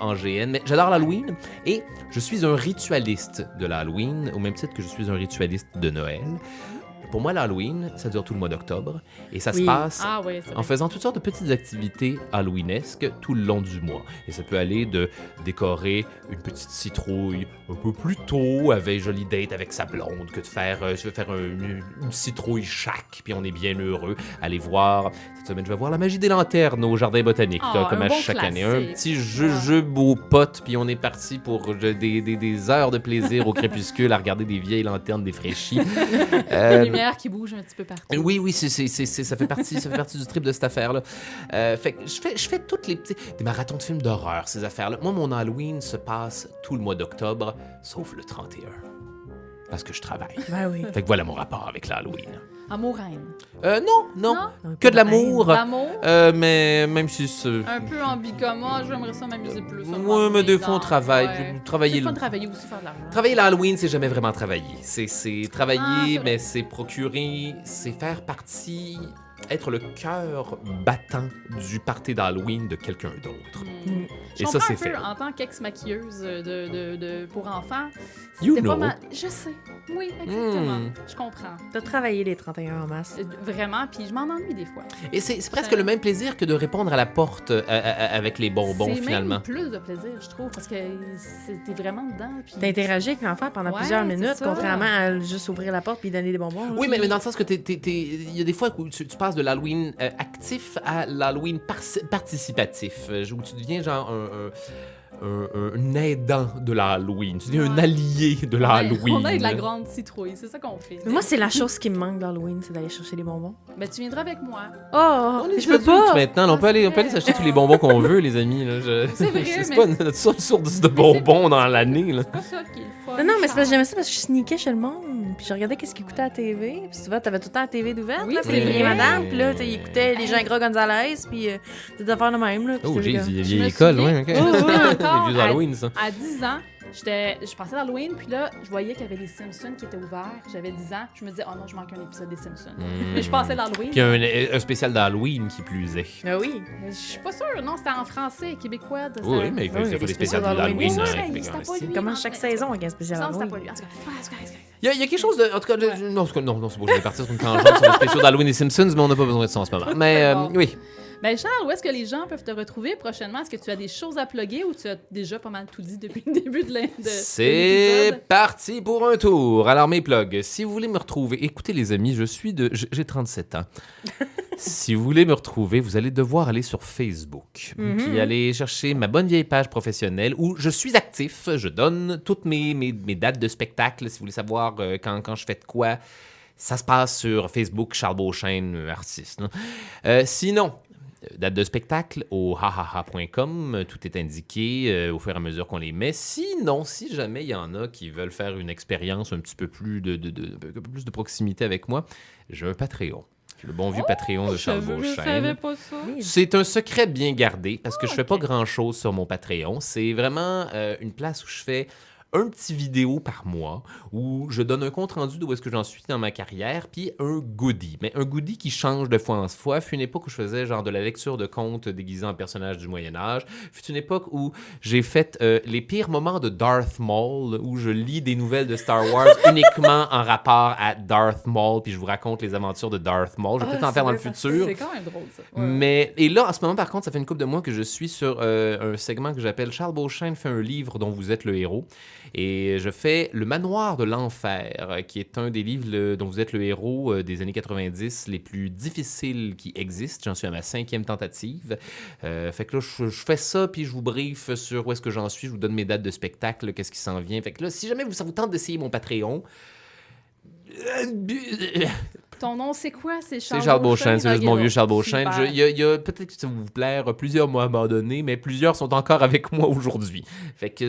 en GN. Mais j'adore l'Halloween et je suis un ritualiste de l'Halloween, au même titre que je suis un ritualiste de Noël. Pour moi, l'Halloween, ça dure tout le mois d'octobre et ça se passe en faisant toutes sortes de petites activités halloweenesques tout le long du mois. Et ça peut aller de décorer une petite citrouille un peu plus tôt avec jolie date avec sa blonde que de faire une citrouille chaque, puis on est bien heureux. Aller voir, cette semaine, je vais voir la magie des lanternes au jardin botanique, comme à chaque année. Un petit jeu beau pote, puis on est parti pour des heures de plaisir au crépuscule à regarder des vieilles lanternes défraîchies. lumière qui bouge un petit peu partout. Oui, ça fait partie du trip de cette affaire-là. Fait que je fais toutes les des marathons de films d'horreur, ces affaires-là. Moi, mon Halloween se passe tout le mois d'octobre, sauf le 31. Parce que je travaille. Ben oui. Fait que voilà mon rapport avec l'Halloween. Amour-haine. Non. Que de l'amour. L'amour. Mais même si c'est... Un peu ambigamment, j'aimerais ça m'amuser plus. Oui, mais des fois, on travaille. Ouais. Travailler C'est le fun de travailler aussi, faire de l'argent. Travailler l'Halloween, c'est jamais vraiment travailler. C'est travailler, c'est vrai. mais c'est procurer, c'est faire partie, être le cœur battant du party d'Halloween de quelqu'un d'autre. Je Et ça, comprends c'est un fait. peu, en tant qu'ex-maquilleuse pour enfants, You c'était pas know. mal... Je sais, oui, exactement. Je comprends. T'as travaillé les 31 en masse. Vraiment, puis je m'en ennuie des fois. Et c'est presque le même plaisir que de répondre à la porte avec les bonbons, C'est finalement. même plus de plaisir, je trouve, parce que t'es vraiment dedans. Puis... T'interagis avec l'enfant pendant Ouais, plusieurs c'est minutes, ça. contrairement à juste ouvrir la porte puis donner des bonbons. Oui, mais dans le sens que il y a des fois où tu passes de l'Halloween actif à l'Halloween participatif, où tu deviens genre un aidant de l'Halloween. Tu deviens un allié de l'Halloween. On aide la grande citrouille, c'est ça qu'on fait. Mais moi, c'est la chose qui me manque d'Halloween, c'est d'aller chercher des bonbons. Ben, tu viendras avec moi. Oh, On est je peux pas! maintenant. Là, on peut aller s'acheter tous les bonbons qu'on veut, les amis. Là. C'est vrai, C'est mais- pas notre seule source de bonbons dans l'année. Là. C'est pas ça qui est le fun. Non, mais c'est parce que j'aimais ça parce que je sneakais chez le monde. Puis je regardais qu'est-ce qu'ils écoutaient à la TV. Puis souvent, t'avais tout le temps la TV d'ouverte. Oui, là, c'est puis les vieilles vrai. madames. Puis là, ils écoutaient les Gingras Gonzalez. Puis des affaires de même. Là, puis Oh, c'était j'ai comme- dit, Je vieille me école, souviens- ouais, ok. je me souviens encore, Les vieux Halloween, ça. À 10 ans, je passais d'Halloween, puis là, je voyais qu'il y avait les Simpsons qui étaient ouverts. J'avais 10 ans, je me disais, oh non, je manque un épisode des Simpsons. Mais je passais d'Halloween. Puis un spécial d'Halloween qui plus est. Ah oui. Mais je suis pas sûre, non, c'était en français, québécois. de ça. Oui, mais il faut Oui, des des spéciales spéciaux d'Halloween. d'Halloween. avec Ouais, les c'était gars, pas c'est- lui. Comment non, chaque mais- saison avec un spécial Ça, c'était Halloween. pas lui. En tout cas, c'est correct. Il y a quelque chose de. En tout cas, non, c'est beau, je vais partir sur une tangente sur les spéciaux d'Halloween et Simpsons, mais on n'a pas besoin de ça en ce moment. Mais Bon. oui. Ben Charles, où est-ce que les gens peuvent te retrouver prochainement? Est-ce que tu as des choses à plugger ou tu as déjà pas mal tout dit depuis le début de C'est l'épisode? parti pour un tour. Alors, mes plugs, si vous voulez me retrouver, écoutez les amis, j'ai 37 ans. Si vous voulez me retrouver, vous allez devoir aller sur Facebook, puis aller chercher ma bonne vieille page professionnelle où je suis actif. Je donne toutes mes dates de spectacle, si vous voulez savoir quand je fais de quoi. Ça se passe sur Facebook, Charles Beauchesne, artiste. Là. Sinon, date de spectacle au hahaha.com, tout est indiqué au fur et à mesure qu'on les met. Sinon, si jamais il y en a qui veulent faire une expérience un petit peu plus de proximité avec moi, j'ai un Patreon. Le bon vieux Patreon de Charles Je savais Beauchesne. pas ça. C'est un secret bien gardé parce que je fais pas grand-chose sur mon Patreon. C'est vraiment une place où je fais un petit vidéo par mois où je donne un compte-rendu d'où est-ce que j'en suis dans ma carrière, puis un goodie. Mais un goodie qui change de fois en fois. Fut une époque où je faisais genre de la lecture de contes déguisés en personnage du Moyen-Âge. Fut une époque où j'ai fait les pires moments de Darth Maul, où je lis des nouvelles de Star Wars uniquement en rapport à Darth Maul, puis je vous raconte les aventures de Darth Maul. Je vais peut-être en faire dans le futur. C'est quand même drôle, ça. Ouais. Mais, et là, en ce moment, par contre, ça fait une couple de mois que je suis sur un segment que j'appelle Charles Beauchesne fait un livre dont vous êtes le héros. Et je fais Le Manoir de l'Enfer, qui est un des livres dont vous êtes le héros des années 90 les plus difficiles qui existent. J'en suis à ma 5e tentative. Fait que là, je fais ça, puis je vous briefe sur où est-ce que j'en suis. Je vous donne mes dates de spectacle, qu'est-ce qui s'en vient. Fait que là, si jamais ça vous tente d'essayer mon Patreon... Ton nom, c'est quoi? C'est C'est Charles Beauchesne, c'est juste mon vieux Charles Beauchesne. Super. Il y a peut-être que ça va vous plaire, plusieurs m'ont abandonné, mais plusieurs sont encore avec moi aujourd'hui. Fait que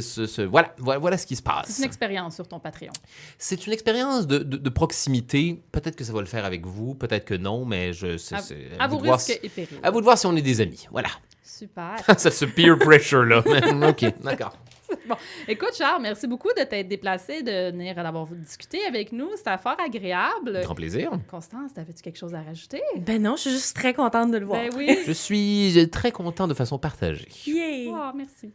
voilà ce qui se passe. C'est une expérience sur ton Patreon. C'est une expérience de proximité. Peut-être que ça va le faire avec vous, peut-être que non, mais À vos vous de voir risques et périls. à vous de voir si on est des amis. Voilà. Super. C'est ce peer pressure-là. OK, d'accord. Bon, écoute, Charles, merci beaucoup de t'être déplacé, de venir d'avoir discuté avec nous. C'était fort agréable. Grand plaisir. Constance, t'avais-tu quelque chose à rajouter? Ben non, je suis juste très contente de le voir. Ben oui. Je suis très content de façon partagée. Yay! Oh, merci.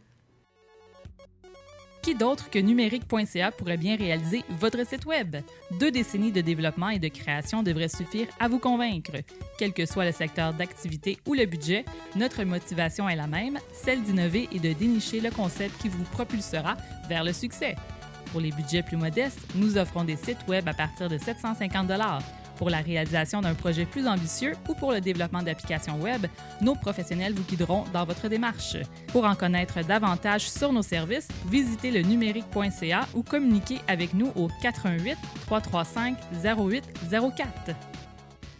Qui d'autre que numérique.ca pourrait bien réaliser votre site Web? 2 décennies de développement et de création devraient suffire à vous convaincre. Quel que soit le secteur d'activité ou le budget, notre motivation est la même, celle d'innover et de dénicher le concept qui vous propulsera vers le succès. Pour les budgets plus modestes, nous offrons des sites Web à partir de 750 $. Pour la réalisation d'un projet plus ambitieux ou pour le développement d'applications web, nos professionnels vous guideront dans votre démarche. Pour en connaître davantage sur nos services, visitez le numérique.ca ou communiquez avec nous au 418 335 0804.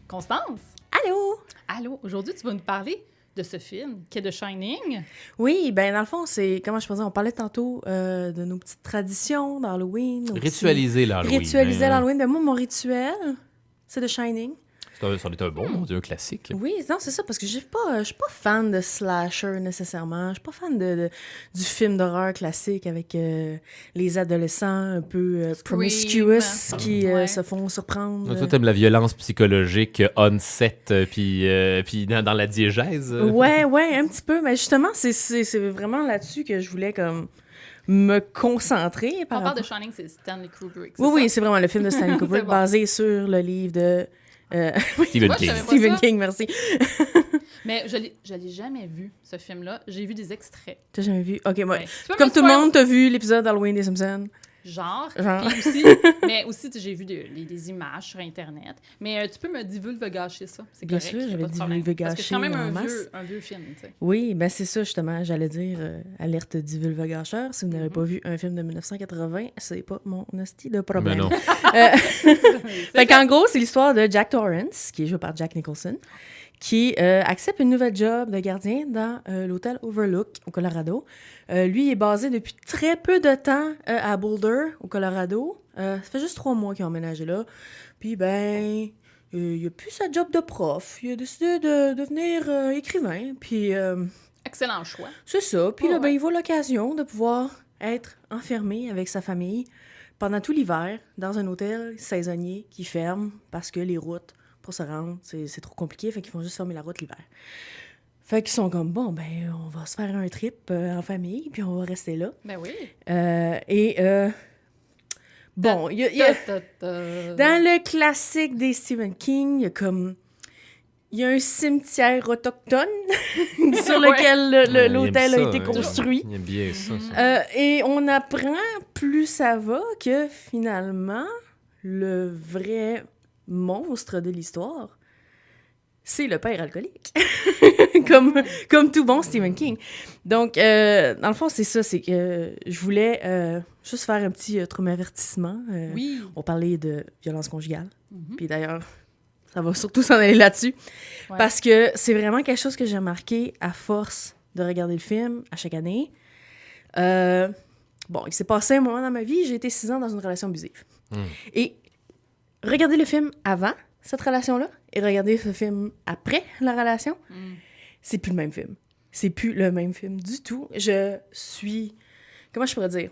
Constance? Allô? Allô, aujourd'hui, tu vas nous parler de ce film qui est The Shining. Oui, ben dans le fond, c'est... Comment je peux dire? On parlait tantôt de nos petites traditions d'Halloween. Ritualiser l'Halloween. Ritualiser l'Halloween. Ben moi, mon rituel, c'est The Shining. Ça est un bon, mon Dieu, un classique. Oui, non, c'est ça, parce que je suis pas fan de slasher nécessairement. Je suis pas fan du film d'horreur classique avec les adolescents un peu promiscuous qui se font surprendre. Toi, t'aimes la violence psychologique on-set, puis dans la diégèse. Ouais, un petit peu. Mais justement, c'est vraiment là-dessus que je voulais comme me concentrer. On parle de Shining, c'est Stanley Kubrick. Oui, c'est vraiment le film de Stanley Kubrick basé sur le livre de... Stephen King. Stephen King, merci. Mais je l'ai jamais vu, ce film-là. J'ai vu des extraits. T'as jamais vu? OK, moi, Ouais. comme tout le monde, t'as vu l'épisode d'Halloween des Simpsons? Genre. Puis aussi, j'ai vu des images sur Internet. Mais tu peux me divulgacher ça. C'est Bien correct. sûr, j'avais pas de problème. divulgaché Parce que c'est quand même en masse. un vieux film, tu sais. Oui, ben c'est ça, justement. J'allais dire, alerte divulgacheur. Si vous n'avez pas vu un film de 1980, c'est pas mon hostie de problème. Mais non. Fait qu'en gros, c'est l'histoire de Jack Torrance, qui est joué par Jack Nicholson, qui accepte une nouvelle job de gardien dans l'hôtel Overlook, au Colorado. Lui, il est basé depuis très peu de temps à Boulder, au Colorado. Ça fait juste 3 mois qu'il a emménagé là. Puis, ben, il a plus sa job de prof. Il a décidé de devenir écrivain. Puis, Excellent choix. c'est ça. Puis là, Ouais. ben, il voit l'occasion de pouvoir être enfermé avec sa famille pendant tout l'hiver dans un hôtel saisonnier qui ferme parce que les routes pour se rendre, c'est trop compliqué. Fait qu'ils font juste fermer la route l'hiver. Fait qu'ils sont comme, bon, ben, on va se faire un trip en famille, puis on va rester là. Ben oui. Bon, il y a dans le classique des Stephen King, il y a un cimetière autochtone sur lequel l'hôtel a été construit. Il y a bien ça. Et on apprend, plus ça va, que finalement, le vrai monstre de l'histoire, c'est le père alcoolique. comme tout bon Stephen King. Donc, dans le fond, c'est ça, c'est que je voulais juste faire un petit avertissement. Oui. On parlait de violence conjugale. Puis d'ailleurs, ça va surtout s'en aller là-dessus. Ouais. Parce que c'est vraiment quelque chose que j'ai remarqué à force de regarder le film à chaque année. Bon, il s'est passé un moment dans ma vie, j'ai été 6 ans dans une relation abusive. Et regarder le film avant cette relation-là et regarder ce film après la relation, c'est plus le même film. C'est plus le même film du tout. Je suis... Comment je pourrais dire?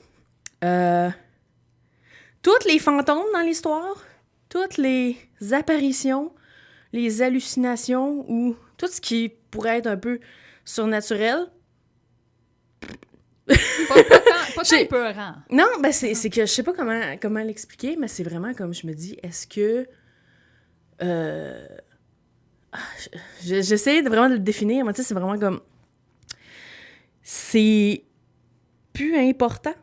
Toutes les fantômes dans l'histoire, toutes les apparitions, les hallucinations ou tout ce qui pourrait être un peu surnaturel. Pas tant peurant. Non, ben c'est que je sais pas comment l'expliquer, mais c'est vraiment comme je me dis, est-ce que... J'essaie vraiment de le définir, mais tu sais, c'est vraiment comme... C'est plus important.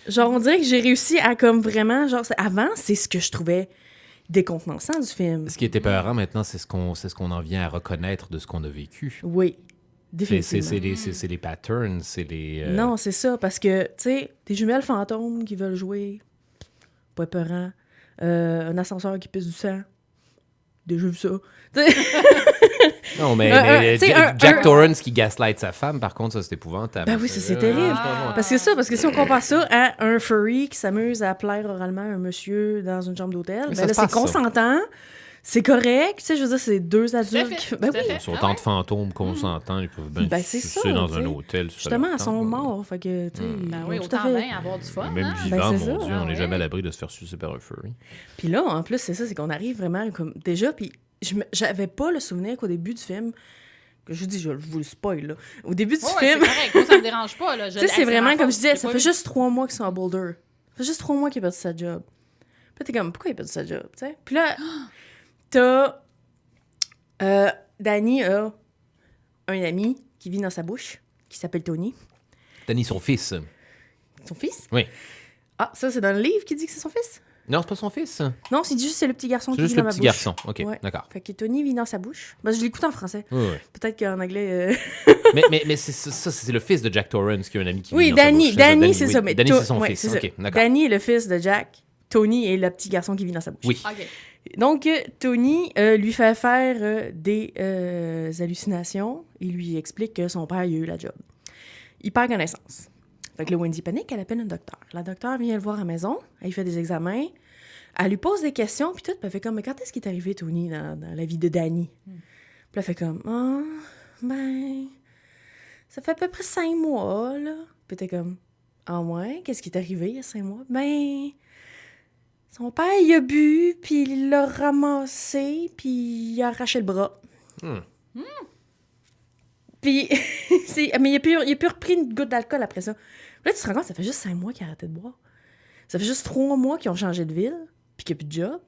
Genre, on dirait que j'ai réussi à comme vraiment... Genre, avant, c'est ce que je trouvais décontenançant du film. Ce qui était peurant maintenant, c'est ce qu'on en vient à reconnaître de ce qu'on a vécu. Oui, définitivement. C'est les patterns, c'est les... Non, c'est ça, parce que, tu sais, des jumelles fantômes qui veulent jouer, pas peurant, un ascenseur qui pisse du sang, déjà vu ça. Non, mais Jack Torrance qui gaslight sa femme, par contre, ça, c'est épouvantable. Ben oui, ça, c'est terrible. Parce que si on compare ça à un furry qui s'amuse à plaire oralement à un monsieur dans une chambre d'hôtel, ben là, c'est consentant, c'est correct. Tu sais, je veux dire, c'est 2 adultes qui... Ben oui. Ils sont autant de fantômes consentants, ils peuvent bien c'est sucer ça, dans tu un sais. hôtel. Justement, elles sont morts, fait que, tu sais... Ben oui, tout autant à fait. bien avoir du fun. Même hein? vivant, c'est mon ça. Dieu, on n'est Ah jamais à ouais. l'abri de se faire sucer par un furry. Puis là, en plus, c'est ça, c'est qu'on arrive vraiment comme... Déjà, puis j'avais pas le souvenir qu'au début du film... Que je vous dis, je vous le spoil, là. Au début du Ouais, film... c'est correct. Moi, ça me dérange pas. Là. Tu sais, c'est vraiment, comme je disais, ça fait juste... juste 3 mois qu'ils sont à Boulder. Ça fait juste 3 mois qu'il a perdu sa job. Puis là, t'es comme, pourquoi il a perdu sa job, tu sais? Puis là, t'as... Danny a un ami qui vit dans sa bouche, qui s'appelle Tony. Danny, son fils. Son fils? Oui. Ah, ça, c'est dans le livre qui dit que c'est son fils? Non, c'est pas son fils. Non, c'est juste c'est le petit garçon C'est qui juste vit dans le ma petit bouche. garçon. OK, Ouais. d'accord. Fait que Tony vit dans sa bouche. Ben, je l'écoute en français. Oui, oui. Peut-être qu'en anglais... Mais c'est le fils de Jack Torrance qui a un ami qui Oui, vit dans sa Danny, bouche. Danny, c'est oui. ça. Mais Danny, c'est son ouais, fils. c'est ça. OK, d'accord. Danny est le fils de Jack. Tony est le petit garçon qui vit dans sa bouche. Oui. OK. Donc, Tony lui fait faire des hallucinations. Il lui explique que son père il a eu la job. Il perd connaissance. Fait que le Wendy panique, elle appelle un docteur. La docteur vient le voir à la maison. Elle fait des examens. Elle lui pose des questions, puis tout. Puis elle fait comme, mais quand est-ce qu'il est arrivé, Tony, dans la vie de Danny? Puis elle fait comme, ben, ça fait à peu près 5 mois, là. Puis t'es comme, ouais, qu'est-ce qui est arrivé il y a 5 mois? Ben, son père, il a bu, puis il l'a ramassé, puis il a arraché le bras. Puis, mais il a plus repris une goutte d'alcool après ça. Là, tu te rends compte, ça fait juste 5 mois qu'il a arrêté de boire. Ça fait juste 3 mois qu'ils ont changé de ville, puis qu'il n'y a plus de job.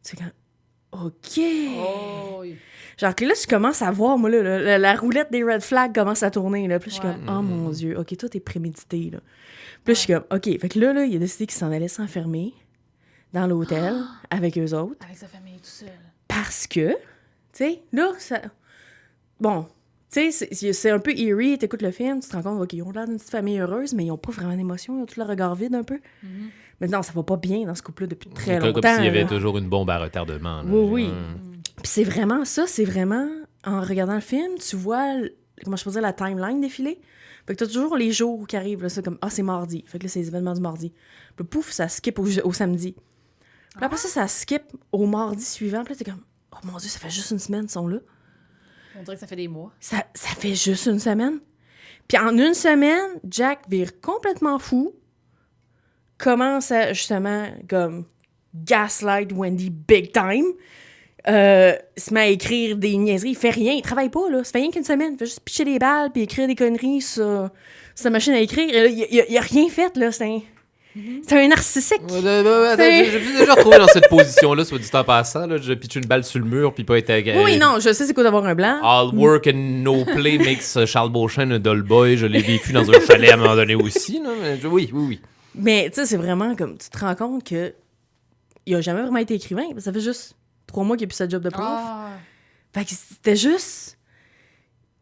Tu fais comme, OK. Oh, oui. Genre que là, tu commences à voir, moi, là, la roulette des red flags commence à tourner. Là. Puis je suis Ouais. comme, oh mon Dieu, OK, tout est prémédité. Là. Puis là, je suis comme, OK. Fait que là, il a décidé qu'il s'en allait s'enfermer dans l'hôtel avec eux autres. Avec sa famille tout seul. Parce que, tu sais, là, ça... Bon, tu sais, c'est un peu eerie. T'écoutes le film, tu te rends compte, OK, ils ont l'air d'une petite famille heureuse, mais ils n'ont pas vraiment d'émotion. Ils ont tout le regard vide un peu. Mais non, ça va pas bien dans ce couple-là depuis très longtemps. Comme s'il y avait là. toujours une bombe à retardement. Là. Oui, oui. Puis c'est vraiment ça, c'est vraiment, en regardant le film, tu vois, comment je peux dire, la timeline défiler. Fait que t'as toujours les jours qui arrivent, là, c'est comme, c'est mardi. Fait que là, c'est les événements du mardi. Puis pouf, ça skip au samedi. Puis après ça skip au mardi suivant. Puis là, t'es comme, oh mon Dieu, ça fait juste une semaine, ils sont là. On dirait que ça fait des mois. Ça fait juste une semaine. Puis en une semaine, Jack vire complètement fou, commence à, justement, comme, gaslight Wendy big time. Se met à écrire des niaiseries. Il fait rien. Il travaille pas, là. Ça fait rien qu'une semaine. Il fait juste pitcher des balles puis écrire des conneries sur sa machine à écrire. Et là, il a rien fait, là. C'est un narcissique. Je me suis déjà retrouvé dans cette position-là, soit dit en passant. Là, je pitch une balle sur le mur puis pas être... Oui, non, je sais c'est quoi d'avoir un blanc. All work and no play makes Charles Beauchamp un dull boy. Je l'ai vécu dans un chalet à un moment donné aussi. Là, mais oui. Mais, tu sais, c'est vraiment comme... Tu te rends compte que il a jamais vraiment été écrivain. Ça fait juste 3 mois qu'il a plus sa job de prof. Fait que c'était juste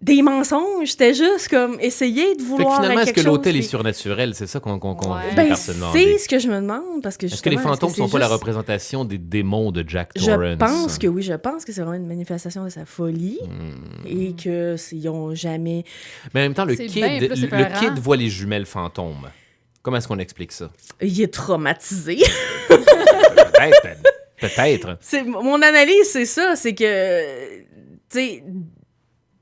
des mensonges. C'était juste comme essayer de Fait que vouloir finalement, est-ce que quelque l'hôtel chose, est surnaturel? C'est ça qu'on Ouais. Ben, personne c'est demandé. ce que je me demande. Parce que Est-ce que les justement, fantômes c'est sont pas la juste- représentation des démons de Jack Je Torrance? pense que oui, je pense que c'est vraiment une manifestation de sa folie et que ils ont jamais... Mais en même temps, le C'est bien plus kid épeurant. voit les jumelles fantômes. Comment est-ce qu'on explique ça? Il est traumatisé. Peut-être. Mon analyse, c'est ça, c'est que, tu sais,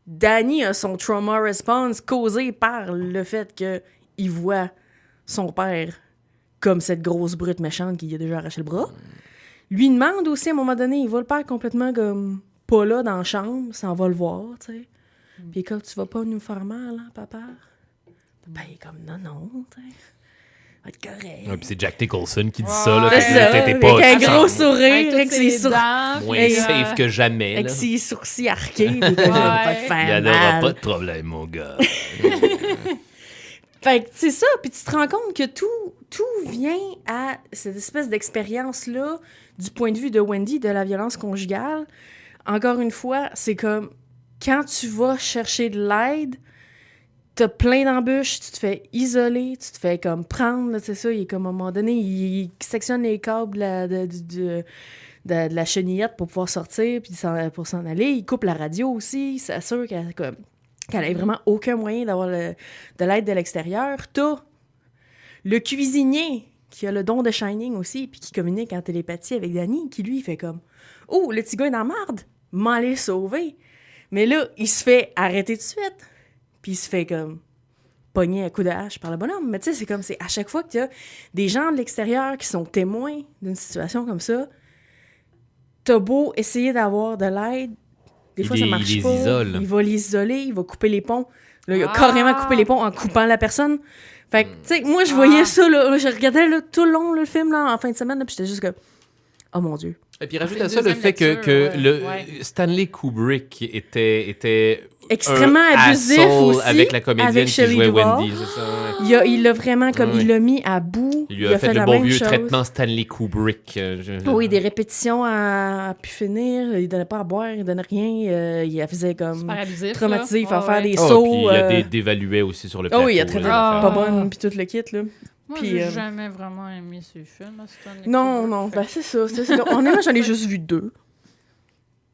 Danny a son trauma response causé par le fait qu'il voit son père comme cette grosse brute méchante qui lui a déjà arraché le bras. Lui demande aussi, à un moment donné, il voit le père complètement comme pas là dans la chambre, s'en va le voir, tu sais. Puis comme, tu vas pas nous faire mal, hein, papa? Papa, il est comme, non, tu sais. Va être correct. Ouais, puis c'est Jack Nicholson qui dit Ouais. ça. Là, C'est fait que ça, t'es avec pas un tu gros sens sourire, Avec avec toutes ses ses dents. moins Hey, safe que jamais. avec Là. ses sourcils arqués, puis que je vais pas te Il faire n'y aura mal. pas de problème, mon gars. Fait que c'est ça, puis tu te rends compte que tout vient à cette espèce d'expérience-là du point de vue de Wendy, de la violence conjugale. Encore une fois, c'est comme quand tu vas chercher de l'aide, t'as plein d'embûches, tu te fais isoler, tu te fais comme prendre, là, c'est ça, il est comme à un moment donné, il sectionne les câbles de la chenillette pour pouvoir sortir, puis pour s'en aller, il coupe la radio aussi, il s'assure qu'elle n'ait vraiment aucun moyen d'avoir de l'aide de l'extérieur. T'as le cuisinier qui a le don de Shining aussi, puis qui communique en télépathie avec Danny, qui lui fait comme « Oh, le petit gars est dans la marde, m'en aller sauver. » Mais là, il se fait arrêter tout de suite. Puis il se fait comme pogner à coups de hache par le bonhomme. Mais tu sais, c'est comme, c'est à chaque fois que tu as des gens de l'extérieur qui sont témoins d'une situation comme ça, t'as beau essayer d'avoir de l'aide, des fois ça marche pas. Isole. Il va les isoler, il va couper les ponts. Là, il a carrément coupé les ponts en coupant la personne. Fait que, tu sais, moi, je voyais ça, là. Je regardais là, tout le long, le film, là, en fin de semaine, là, puis j'étais juste comme, oh mon Dieu. Et puis rajoute C'est à une ça le deuxième fait que lecture, ouais. Stanley Kubrick était extrêmement abusif aussi. Avec la comédienne avec qui Shelley jouait Duvall. Wendy, c'est ça, ouais. Il l'a vraiment, comme Oui. il l'a mis à bout. Il lui a fait le la bon même vieux chose. traitement Stanley Kubrick. Oui, des répétitions à pu finir. Il donnait pas à boire, il donnait rien. Il faisait comme Super abusif. traumatiser, là. faire des Oh, sauts. puis il a dévalué aussi sur le plateau. Oh oui, il a traité Ah. pas bonne, puis tout le kit, là. Moi, Puis, j'ai jamais vraiment aimé ces films. Stanley Non, Kubrick. non, ben c'est ça. Honnêtement, j'en ai juste vu 2.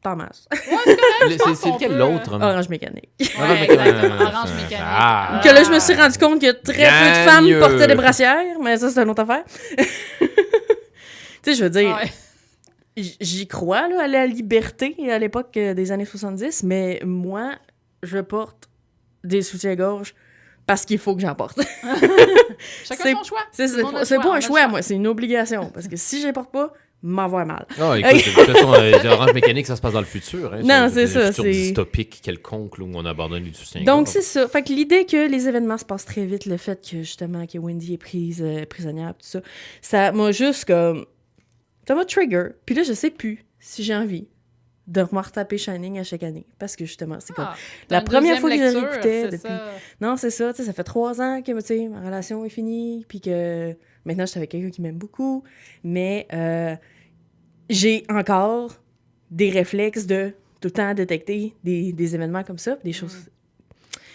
Pas masse. C'est lequel peut, l'autre? Orange Mécanique. Ouais, exactement. Orange Mécanique. Ah. Que là, je me suis rendu compte que très peu de femmes mieux. portaient des brassières, mais ça, c'est une autre affaire. Tu sais, je veux dire, Ouais. j'y crois, là, à la liberté à l'époque des années 70, mais moi, je porte des soutiens-gorge parce qu'il faut que j'en porte. Chacun C'est- son choix. C'est Tout le monde a le pas on a un le choix, moi, c'est une obligation. Parce que si je les porte pas, m'avoir mal. Oh, écoute, de toute façon, Orange Mécanique, ça se passe dans le futur. Hein. Non, c'est ça, un futur c'est- dystopique quelconque là, où on abandonne les soutiens. Donc, c'est ça. Fait que l'idée que les événements se passent très vite, le fait que, justement, que Wendy est prise prisonnière, tout ça, ça m'a juste comme... Ça m'a trigger. Puis là, je sais plus si j'ai envie de me retaper Shining à chaque année. Parce que, justement, c'est comme... la première fois que je l'écoutais depuis... Non, c'est ça. Tu sais, ça fait 3 ans que, tu sais, ma relation est finie, puis que maintenant, je suis avec quelqu'un qui m'aime beaucoup. Mais j'ai encore des réflexes de tout le temps détecter des événements comme ça, des choses...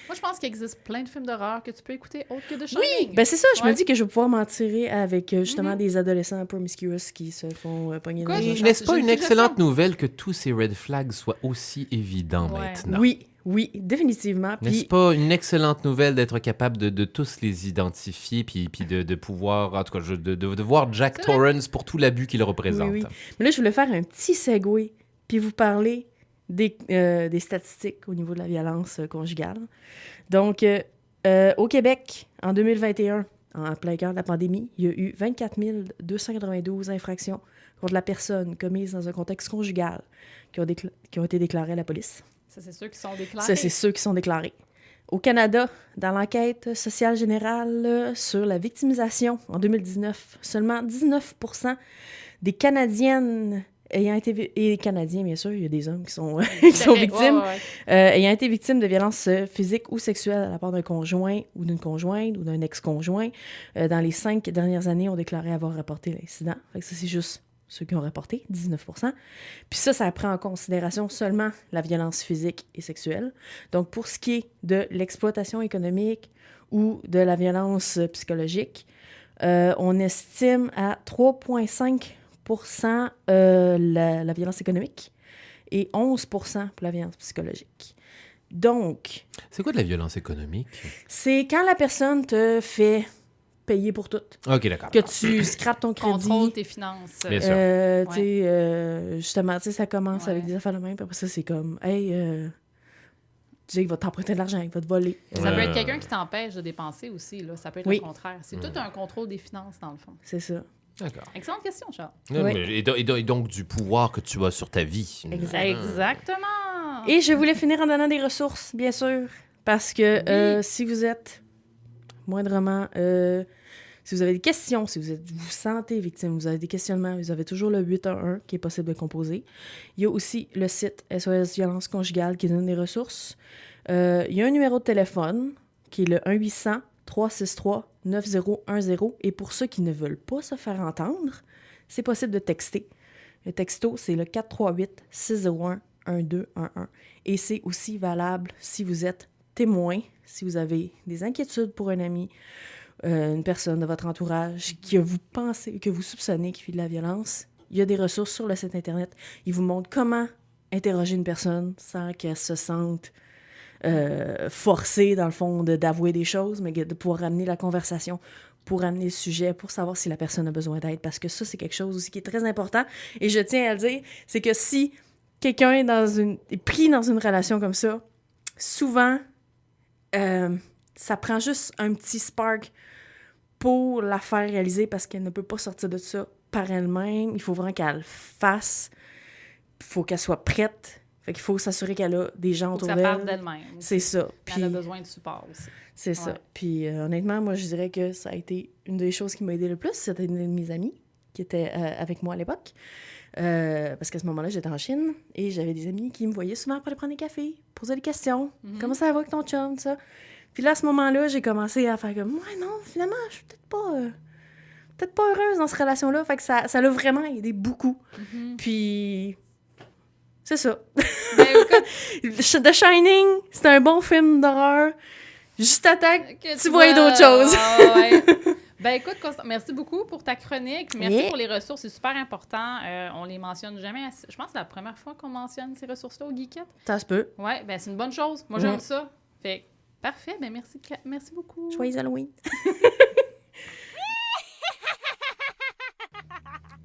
Moi, je pense qu'il existe plein de films d'horreur que tu peux écouter autres que de Shining. Ben c'est ça, je Ouais. me dis que je vais pouvoir m'en tirer avec justement des adolescents promiscuous qui se font pogner dans Quoi, les j'ai- N'est-ce pas J'ai une une excellente suggestion. nouvelle que tous ces red flags soient aussi évidents Ouais. maintenant? Oui, définitivement. N'est-ce Puis pas une excellente nouvelle d'être capable de tous les identifier puis de pouvoir, en tout cas, de voir Jack C'est vrai. Torrance pour tout l'abus qu'il représente? oui. Mais là, je voulais faire un petit segue puis vous parler des statistiques au niveau de la violence conjugale. Donc, au Québec, en 2021, en plein cœur de la pandémie, il y a eu 24 292 infractions contre la personne commises dans un contexte conjugal qui ont été déclarées à la police. Ça, c'est ceux qui sont déclarés. Ça, c'est ceux qui sont déclarés. Au Canada, dans l'enquête sociale générale sur la victimisation en 2019, seulement 19% des Canadiennes ayant été... Et Canadiens, bien sûr, il y a des hommes qui sont, qui sont victimes. Ayant été victimes de violences physiques ou sexuelles à la part d'un conjoint ou d'une conjointe ou d'un ex-conjoint, dans les 5 dernières années, ont déclaré avoir rapporté l'incident. Fait que ça, c'est juste ceux qui ont rapporté, 19%. Puis ça prend en considération seulement la violence physique et sexuelle. Donc, pour ce qui est de l'exploitation économique ou de la violence psychologique, on estime à 3,5% la violence économique et 11% pour la violence psychologique. Donc, C'est quoi de la violence économique? c'est quand la personne te fait payer pour tout. OK, d'accord. Que tu scrapes ton Contrôle crédit. tes finances. Bien sûr. Tu sais, justement, tu sais, ça commence Ouais. avec des affaires de même, puis après ça, c'est comme, hey, tu sais, il va t'emprunter de l'argent, il va te voler. Ça peut être quelqu'un qui t'empêche de dépenser aussi. Là. Ça peut être Oui. le contraire. C'est tout un contrôle des finances, dans le fond. C'est ça. D'accord. Excellente question, Charles. Ouais. Et donc, du pouvoir que tu as sur ta vie. Exact. Exactement. Et je voulais finir en donnant des ressources, bien sûr, parce que si vous êtes moindrement... si vous avez des questions, si vous vous sentez victime, vous avez des questionnements, vous avez toujours le 811 qui est possible de composer. Il y a aussi le site SOS Violence Conjugale qui donne des ressources. Il y a un numéro de téléphone qui est le 1-800-363-9010. Et pour ceux qui ne veulent pas se faire entendre, c'est possible de texter. Le texto, c'est le 438-601-1211. Et c'est aussi valable si vous êtes témoin, si vous avez des inquiétudes pour un ami, une personne de votre entourage que vous pensez, que vous soupçonnez qui fait de la violence. Il y a des ressources sur le site Internet. Ils vous montrent comment interroger une personne sans qu'elle se sente forcée, dans le fond, d'avouer des choses, mais de pouvoir ramener la conversation, pour amener le sujet, pour savoir si la personne a besoin d'aide. Parce que ça, c'est quelque chose aussi qui est très important. Et je tiens à le dire, c'est que si quelqu'un est pris dans une relation comme ça, souvent, ça prend juste un petit spark pour la faire réaliser parce qu'elle ne peut pas sortir de ça par elle-même. Il faut vraiment qu'elle le fasse. Il faut qu'elle soit prête. Fait qu'il faut s'assurer qu'elle a des gens Faut que autour ça parte d'elle. d'elle-même. C'est ça. Elle a besoin de support aussi. C'est ça. Ouais. Puis honnêtement, moi, je dirais que ça a été une des choses qui m'a aidé le plus. C'était une de mes amies qui était avec moi à l'époque. Parce qu'à ce moment-là, j'étais en Chine et j'avais des amis qui me voyaient souvent pour aller prendre des cafés, poser des questions. Comment ça va avec ton chum, ça? Puis là, à ce moment-là, j'ai commencé à faire comme, ouais, non, finalement, je suis peut-être pas heureuse dans cette relation-là. Fait que ça l'a vraiment aidé beaucoup. Puis, c'est ça. Ben, écoute, The Shining, c'est un bon film d'horreur. Juste à temps que tu vois d'autres choses. Ouais. Ben écoute, merci beaucoup pour ta chronique. Merci pour les ressources, c'est super important. On les mentionne jamais assez. Je pense que c'est la première fois qu'on mentionne ces ressources-là au Geekette. Ça se peut. Ouais, ben c'est une bonne chose. Moi, j'aime ça. Fait parfait, ben merci beaucoup. Joyeux Halloween.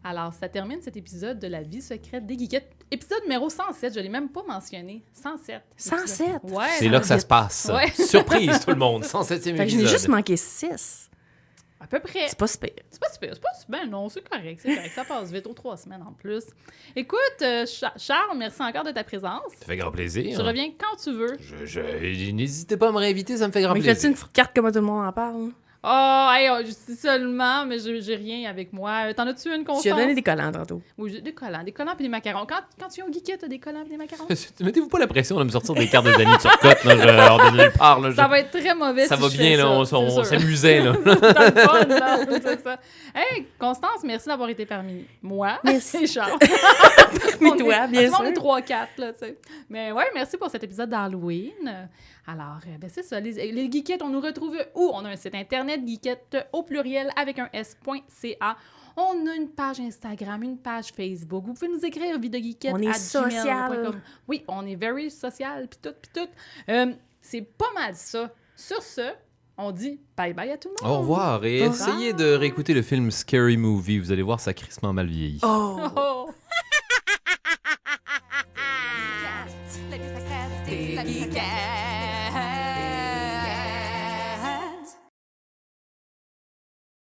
Alors, ça termine cet épisode de La vie secrète des Geekettes. Épisode numéro 107, je ne l'ai même pas mentionné. 107. 107? Ouais. C'est là que ça se passe. Ouais. Surprise, tout le monde. 107e Fait que je épisode. n'ai juste manqué 6. À peu près. C'est pas super. C'est pas super. Ben non, c'est correct. Ça passe vite aux 3 semaines en plus. Écoute, Charles, merci encore de ta présence. Ça fait grand plaisir. Tu reviens quand tu veux. N'hésitez pas à me réinviter, ça me fait grand Mais plaisir. fais-tu une petite carte comme tout le monde en parle? Oh, hey, je dis seulement, mais j'ai rien avec moi. T'en as-tu une, Constance? Tu as donné des collants tantôt. Oui, j'ai des collants et des macarons. Quand tu es au Geekette, t'as des collants et des macarons? Mettez-vous pas la pression de me sortir des cartes de Dany Turcotte, là, je leur donne nulle part. Là, Ça va être très mauvais ça si va je bien, fais là, ça, on c'est sûr. s'amusait, là. C'est pas le fun, là, c'est ça. Hey, Constance, merci d'avoir été parmi moi. Merci. Et Charles. Mais toi, bien sûr. On est 3-4, là, tu sais. Mais ouais, merci pour cet épisode d'Halloween. Alors, ben c'est ça, les Geekettes, on nous retrouve où? On a un site internet, geekette au pluriel avec un s.ca. On a une page Instagram, une page Facebook. Vous pouvez nous écrire videogeekette@gmail.com. On est social. Oui, on est very social, pis tout. C'est pas mal ça. Sur ce, on dit bye-bye à tout le monde. Au revoir et essayez de réécouter le film Scary Movie. Vous allez voir, ça a crissement mal vieilli. Oh! Oh. La vie secrète des Geekettes.